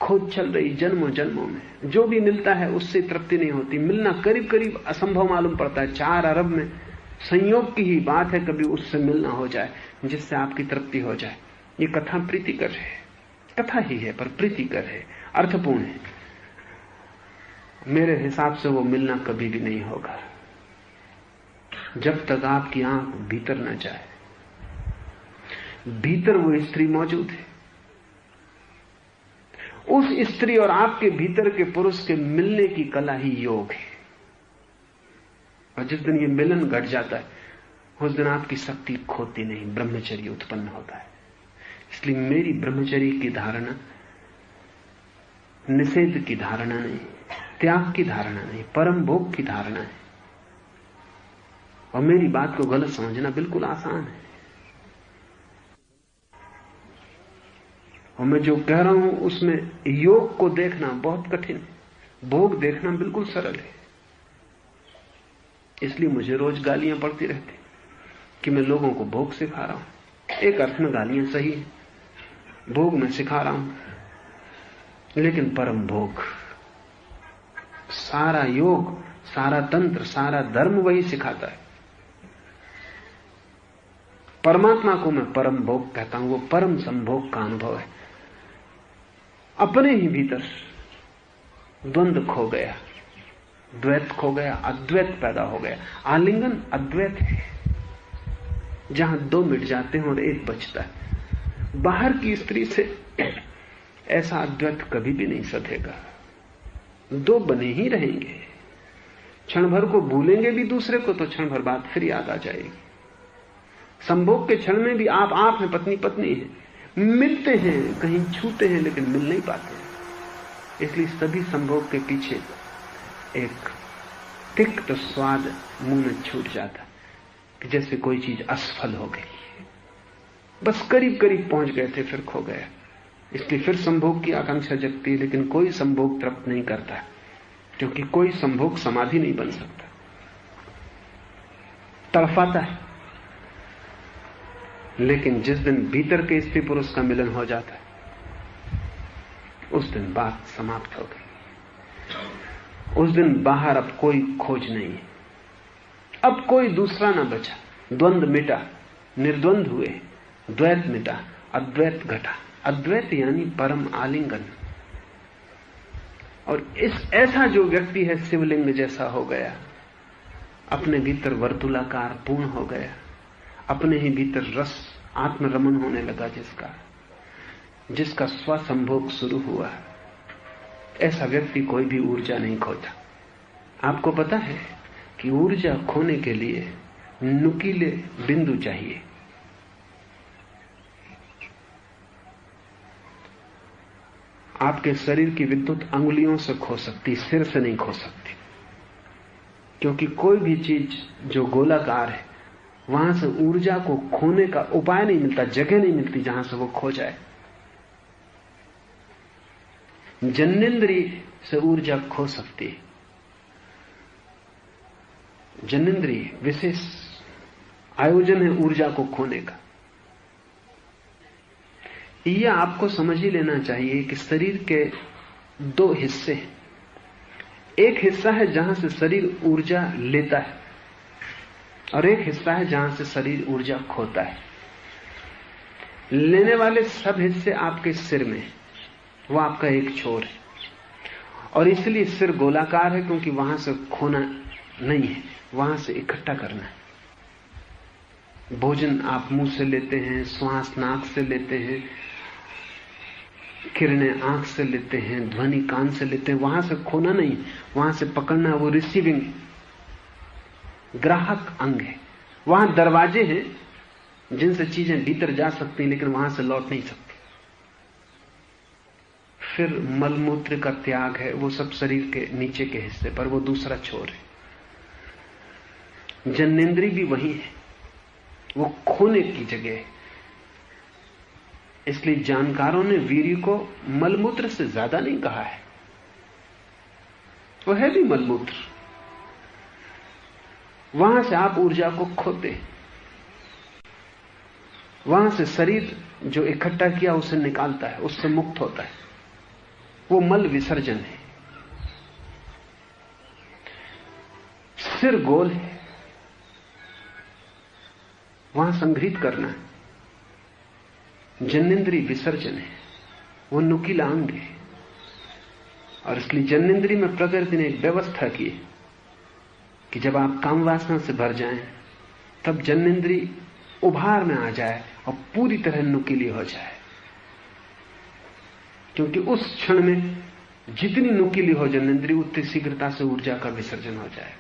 खोज चल रही जन्मों जन्मों में। जो भी मिलता है उससे तृप्ति नहीं होती। मिलना करीब करीब असंभव मालूम पड़ता है। 4 अरब में संयोग की ही बात है कभी उससे मिलना हो जाए जिससे आपकी तृप्ति हो जाए। ये कथा प्रीतिकर है, कथा ही है पर प्रीतिकर है, अर्थपूर्ण है। मेरे हिसाब से वो मिलना कभी भी नहीं होगा जब तक आपकी आंख भीतर न जाए। भीतर वो स्त्री मौजूद है। उस स्त्री और आपके भीतर के पुरुष के मिलने की कला ही योग है। और जिस दिन ये मिलन घट जाता है उस दिन आपकी शक्ति खोती नहीं, ब्रह्मचर्य उत्पन्न होता है। इसलिए मेरी ब्रह्मचर्य की धारणा निषेध की धारणा नहीं, त्याग की धारणा नहीं, परम भोग की धारणा है। और मेरी बात को गलत समझना बिल्कुल आसान है। और मैं जो कह रहा हूं उसमें योग को देखना बहुत कठिन है, भोग देखना बिल्कुल सरल है। इसलिए मुझे रोज गालियां पड़ती रहती कि मैं लोगों को भोग सिखा रहा हूं। एक अर्थ में गालियां सही है, भोग मैं सिखा रहा हूं, लेकिन परम भोग, सारा योग, सारा तंत्र, सारा धर्म वही सिखाता है। परमात्मा को मैं परम भोग कहता हूं। वो परम संभोग का अनुभव है। अपने ही भीतर द्वंद्व खो गया, द्वैत खो गया, अद्वैत पैदा हो गया। आलिंगन अद्वैत है, जहां 2 मिट जाते हैं और एक बचता है। बाहर की स्त्री से ऐसा अद्वैत कभी भी नहीं सधेगा। 2 बने ही रहेंगे। क्षण भर को भूलेंगे भी दूसरे को तो क्षण भर बाद फिर याद आ जाएगी। संभोग के क्षण में भी आप हैं, पत्नी पत्नी है, मिलते हैं, कहीं छूते हैं, लेकिन मिल नहीं पाते। इसलिए सभी संभोग के पीछे एक तिक्त स्वाद मुंह में छूट जाता कि जैसे कोई चीज असफल हो गई, बस करीब करीब पहुंच गए थे फिर खो गया। इसलिए फिर संभोग की आकांक्षा जगती है, लेकिन कोई संभोग तृप्त नहीं करता, क्योंकि कोई संभोग समाधि नहीं बन सकता। तड़फाता है, लेकिन जिस दिन भीतर के स्त्री पुरुष का मिलन हो जाता है, उस दिन बात समाप्त हो गई। उस दिन बाहर अब कोई खोज नहीं है, अब कोई दूसरा ना बचा। द्वंद्व मिटा, निर्द्वंद हुए, द्वैत मिटा, अद्वैत घटा। अद्वैत यानी परम आलिंगन। और ऐसा जो व्यक्ति है शिवलिंग जैसा हो गया, अपने भीतर वर्तुलाकार पूर्ण हो गया, अपने ही भीतर रस आत्मरमण होने लगा, जिसका स्वसंभोग शुरू हुआ, ऐसा व्यक्ति कोई भी ऊर्जा नहीं खोता। आपको पता है कि ऊर्जा खोने के लिए नुकीले बिंदु चाहिए। आपके शरीर की विद्युत अंगुलियों से खो सकती, सिर से नहीं खो सकती, क्योंकि कोई भी चीज जो गोलाकार है, वहां से ऊर्जा को खोने का उपाय नहीं मिलता, जगह नहीं मिलती जहां से वो खो जाए। जन्नेन्द्रिय से ऊर्जा खो सकती है। जन्नेन्द्रिय विशेष आयोजन है ऊर्जा को खोने का। यह आपको समझ ही लेना चाहिए कि शरीर के दो हिस्से हैं। एक हिस्सा है जहां से शरीर ऊर्जा लेता है, और एक हिस्सा है जहां से शरीर ऊर्जा खोता है। लेने वाले सब हिस्से आपके सिर में, वो आपका एक छोर है, और इसलिए सिर गोलाकार है, क्योंकि वहां से खोना नहीं है, वहां से इकट्ठा करना है। भोजन आप मुंह से लेते हैं, श्वास नाक से लेते हैं, किरणें आंख से लेते हैं, ध्वनि कान से लेते हैं, वहां से खोना नहीं, वहां से पकड़ना। वो रिसीविंग ग्राहक अंग है। वहां दरवाजे हैं जिनसे चीजें भीतर जा सकती हैं, लेकिन वहां से लौट नहीं सकती। फिर मलमूत्र का त्याग है, वो सब शरीर के नीचे के हिस्से पर, वो दूसरा छोर है। जन्नेन्द्रिय भी वही है, वो खोने की जगह है। इसलिए जानकारों ने वीर्य को मलमूत्र से ज्यादा नहीं कहा है। वो है भी मलमूत्र, वहां से आप ऊर्जा को खोते, वहां से शरीर जो इकट्ठा किया उसे निकालता है, उससे मुक्त होता है। वो मल विसर्जन है। सिर गोल है, वहां संग्रहित करना है। जन्नेन्द्रिय विसर्जन है, वो नुकीला अंग है। और इसलिए जन्नेन्द्रिय में प्रकृति ने एक व्यवस्था की कि जब आप काम वासना से भर जाएं, तब जन्नेन्द्रिय उभार में आ जाए और पूरी तरह नुकीली हो जाए, क्योंकि उस क्षण में जितनी नुकीली हो जन्नेन्द्रिय, उतनी शीघ्रता से ऊर्जा का विसर्जन हो जाए।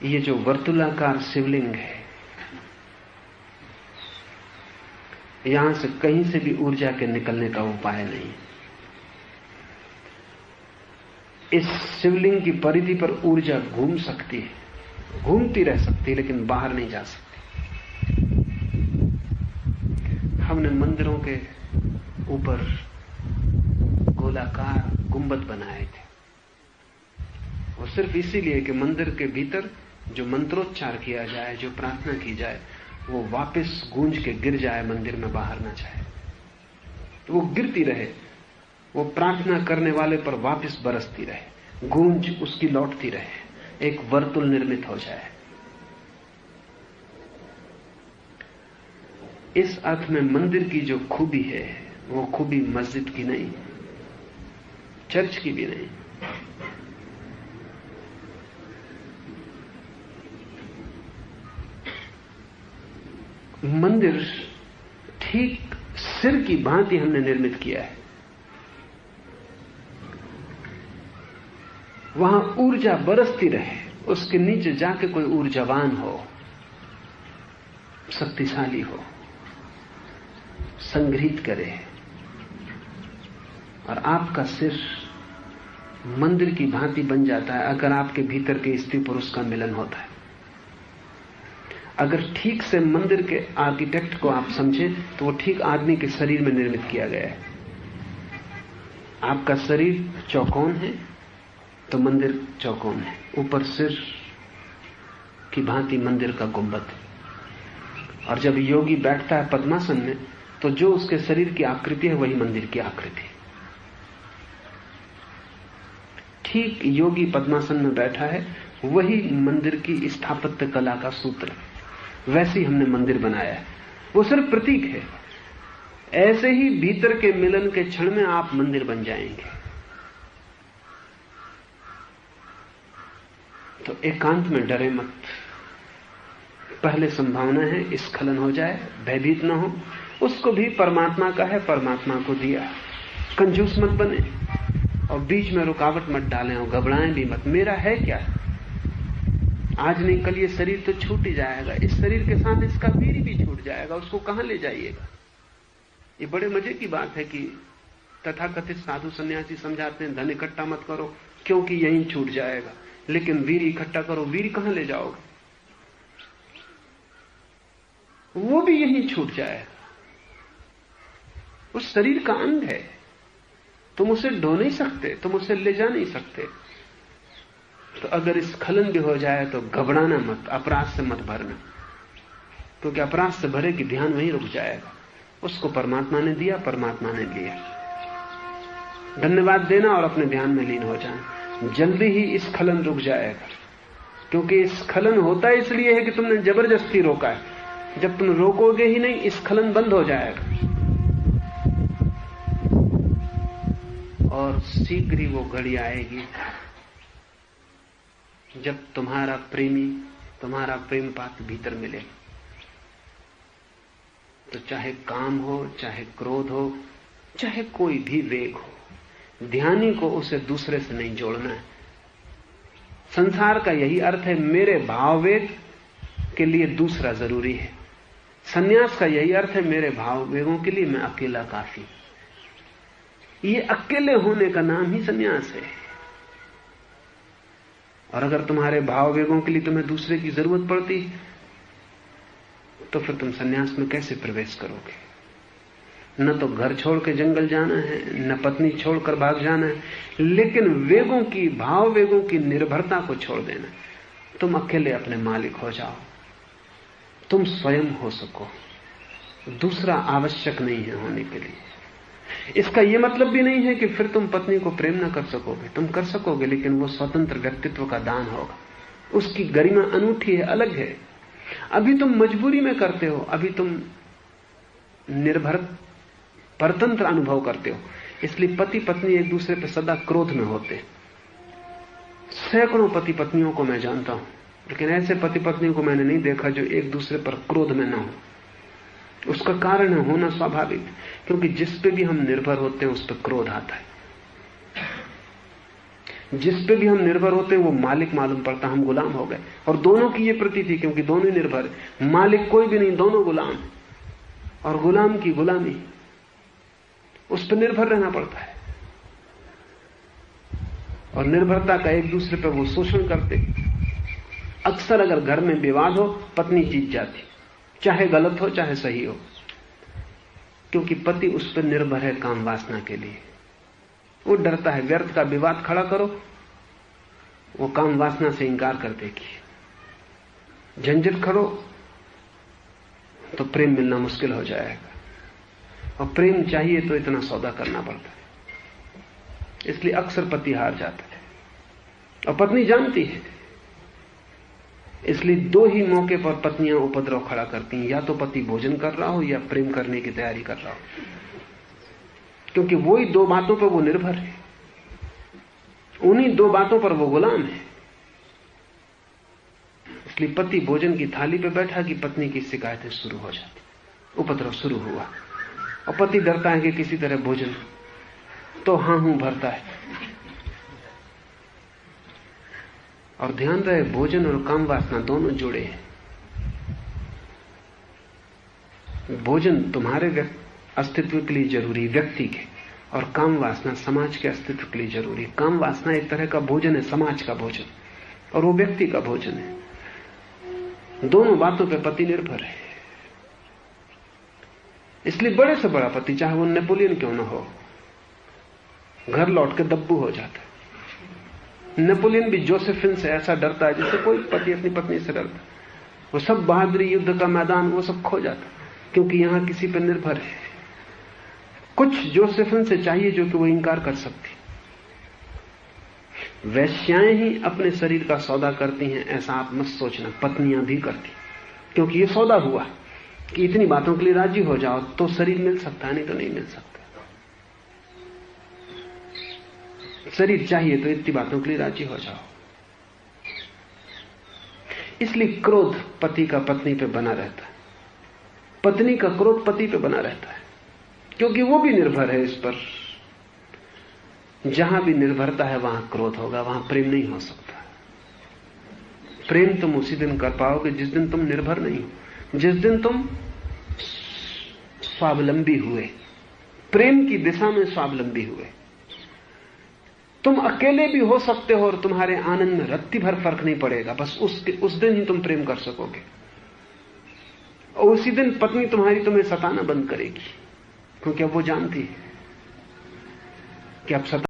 ये जो वर्तुलाकार शिवलिंग है, यहां से कहीं से भी ऊर्जा के निकलने का उपाय नहीं। इस शिवलिंग की परिधि पर ऊर्जा घूम सकती है, घूमती रह सकती है, लेकिन बाहर नहीं जा सकती। हमने मंदिरों के ऊपर गोलाकार गुंबद बनाए थे, और सिर्फ इसीलिए कि मंदिर के भीतर जो मंत्रोच्चार किया जाए, जो प्रार्थना की जाए, वो वापस गूंज के गिर जाए, मंदिर में बाहर ना जाए। तो वो गिरती रहे, वो प्रार्थना करने वाले पर वापस बरसती रहे, गूंज उसकी लौटती रहे, एक वर्तुल निर्मित हो जाए। इस अर्थ में मंदिर की जो खूबी है, वो खूबी मस्जिद की नहीं, चर्च की भी नहीं। मंदिर ठीक सिर की भांति हमने निर्मित किया है। वहां ऊर्जा बरसती रहे, उसके नीचे जाके कोई ऊर्जावान हो, शक्तिशाली हो, संग्रहित करे। और आपका सिर मंदिर की भांति बन जाता है अगर आपके भीतर के स्त्री पुरुष का मिलन होता है। अगर ठीक से मंदिर के आर्किटेक्ट को आप समझें, तो वो ठीक आदमी के शरीर में निर्मित किया गया है। आपका शरीर चौकोन है, तो मंदिर चौकोन है। ऊपर सिर, की भांति मंदिर का गुंबद। और जब योगी बैठता है पद्मासन में, तो जो उसके शरीर की आकृति है वही मंदिर की आकृति। ठीक योगी पद्मासन में बैठा है, वही मंदिर की स्थापत्य कला का सूत्र है। वैसे ही हमने मंदिर बनाया है, वो सिर्फ प्रतीक है। ऐसे ही भीतर के मिलन के क्षण में आप मंदिर बन जाएंगे। तो एकांत में डरे मत। पहले संभावना है स्खलन हो जाए, भयभीत न हो। उसको भी परमात्मा का है, परमात्मा को दिया। कंजूस मत बने और बीच में रुकावट मत डालें और घबराएं भी मत। मेरा है क्या, आज नहीं कल ये शरीर तो छूट ही जाएगा, इस शरीर के साथ इसका वीर भी छूट जाएगा, उसको कहां ले जाइएगा। ये बड़े मजे की बात है कि तथाकथित साधु सन्यासी समझाते हैं धन इकट्ठा मत करो क्योंकि यहीं छूट जाएगा, लेकिन वीर इकट्ठा करो, वीर कहां ले जाओगे, वो भी यहीं छूट जाएगा। उस शरीर का अंग है, तुम उसे ढो नहीं सकते, तुम उसे ले जा नहीं सकते। तो अगर स्खलन भी हो जाए तो घबराना मत, अपराध से मत भरना, क्योंकि अपराध से भरे कि ध्यान वहीं रुक जाएगा। उसको परमात्मा ने दिया, परमात्मा ने लिया। धन्यवाद देना और अपने ध्यान में लीन हो जाना। जल्दी ही स्खलन रुक जाएगा, क्योंकि स्खलन होता इसलिए है कि तुमने जबरदस्ती रोका है। जब तुम रोकोगे ही नहीं, स्खलन बंद हो जाएगा और शीघ्र ही वो घड़ी आएगी जब तुम्हारा प्रेमी, तुम्हारा प्रेम पात्र भीतर मिले। तो चाहे काम हो, चाहे क्रोध हो, चाहे कोई भी वेग हो, ध्यानी को उसे दूसरे से नहीं जोड़ना है। संसार का यही अर्थ है, मेरे भाव वेग के लिए दूसरा जरूरी है। सन्यास का यही अर्थ है, मेरे भाव वेगों के लिए मैं अकेला काफी। ये अकेले होने का नाम ही सन्यास है। और अगर तुम्हारे भाव वेगों के लिए तुम्हें दूसरे की जरूरत पड़ती तो फिर तुम सन्यास में कैसे प्रवेश करोगे? न तो घर छोड़ के जंगल जाना है, न पत्नी छोड़कर भाग जाना है, लेकिन वेगों की, भाव वेगों की निर्भरता को छोड़ देना। तुम अकेले अपने मालिक हो जाओ, तुम स्वयं हो सको, दूसरा आवश्यक नहीं है होने के लिए। इसका यह मतलब भी नहीं है कि फिर तुम पत्नी को प्रेम न कर सकोगे, तुम कर सकोगे, लेकिन वो स्वतंत्र व्यक्तित्व का दान होगा। उसकी गरिमा अनूठी है, अलग है। अभी तुम मजबूरी में करते हो, अभी तुम निर्भर परतंत्र अनुभव करते हो। इसलिए पति पत्नी एक दूसरे पर सदा क्रोध में होते। सैकड़ों पति पत्नियों को मैं जानता हूं, लेकिन ऐसे पति पत्नियों को मैंने नहीं देखा जो एक दूसरे पर क्रोध में ना हो। उसका कारण है होना स्वाभाविक, क्योंकि जिस पे भी हम निर्भर होते हैं उस पर क्रोध आता है। जिस पे भी हम निर्भर होते हैं वो मालिक मालूम पड़ता, हम गुलाम हो गए। और दोनों की ये प्रतीति, क्योंकि दोनों ही निर्भर है, मालिक कोई भी नहीं, दोनों गुलाम। और गुलाम की गुलामी, उस पर निर्भर रहना पड़ता है। और निर्भरता का एक दूसरे पर वो शोषण करते। अक्सर अगर घर में विवाद हो, पत्नी जीत जाती, चाहे गलत हो चाहे सही हो, क्योंकि पति उस पर निर्भर है काम वासना के लिए। वो डरता है व्यर्थ का विवाद खड़ा करो, वो काम वासना से इंकार कर देगी। झंझट खड़ो तो प्रेम मिलना मुश्किल हो जाएगा, और प्रेम चाहिए तो इतना सौदा करना पड़ता है। इसलिए अक्सर पति हार जाता है और पत्नी जानती है। इसलिए दो ही मौके पर पत्नियां उपद्रव खड़ा करती हैं, या तो पति भोजन कर रहा हो या प्रेम करने की तैयारी कर रहा हो, क्योंकि वही दो बातों पर वो निर्भर है, उन्हीं दो बातों पर वो गुलाम है। इसलिए पति भोजन की थाली पर बैठा कि पत्नी की शिकायतें शुरू हो जाती, उपद्रव शुरू हुआ, और पति डरता है कि किसी तरह भोजन तो हां हूं भरता है। और ध्यान रहे, भोजन और काम वासना दोनों जुड़े हैं। भोजन तुम्हारे अस्तित्व के लिए जरूरी, व्यक्ति के, और काम वासना समाज के अस्तित्व के लिए जरूरी। काम वासना एक तरह का भोजन है, समाज का भोजन, और वो व्यक्ति का भोजन है। दोनों बातों पे पति निर्भर है। इसलिए बड़े से बड़ा पति, चाहे वो नेपोलियन क्यों ना हो, घर लौट के दब्बू हो जाता है। नेपोलियन भी जोसेफिन से ऐसा डरता है जैसे कोई पति अपनी पत्नी से डरता। वो सब बहादुरी, युद्ध का मैदान, वो सब खो जाता क्योंकि यहां किसी पर निर्भर है। कुछ जोसेफिन से चाहिए जो कि वो इंकार कर सकती। वैश्याएं ही अपने शरीर का सौदा करती हैं ऐसा आप मत सोचना, पत्नियां भी करती, क्योंकि ये सौदा हुआ कि इतनी बातों के लिए राजी हो जाओ तो शरीर मिल सकता है, नहीं तो नहीं मिल सकता। शरीर चाहिए तो इतनी बातों के लिए राजी हो जाओ। इसलिए क्रोध पति का पत्नी पे बना रहता है, पत्नी का क्रोध पति पे बना रहता है, क्योंकि वो भी निर्भर है इस पर। जहां भी निर्भरता है वहां क्रोध होगा, वहां प्रेम नहीं हो सकता। प्रेम तुम उसी दिन कर पाओगे जिस दिन तुम निर्भर नहीं हो, जिस दिन तुम स्वावलंबी हुए, प्रेम की दिशा में स्वावलंबी हुए। तुम अकेले भी हो सकते हो और तुम्हारे आनंद में रत्ती भर फर्क नहीं पड़ेगा, बस उस दिन ही तुम प्रेम कर सकोगे। और उसी दिन पत्नी तुम्हें सताना बंद करेगी, क्योंकि अब वो जानती है कि अब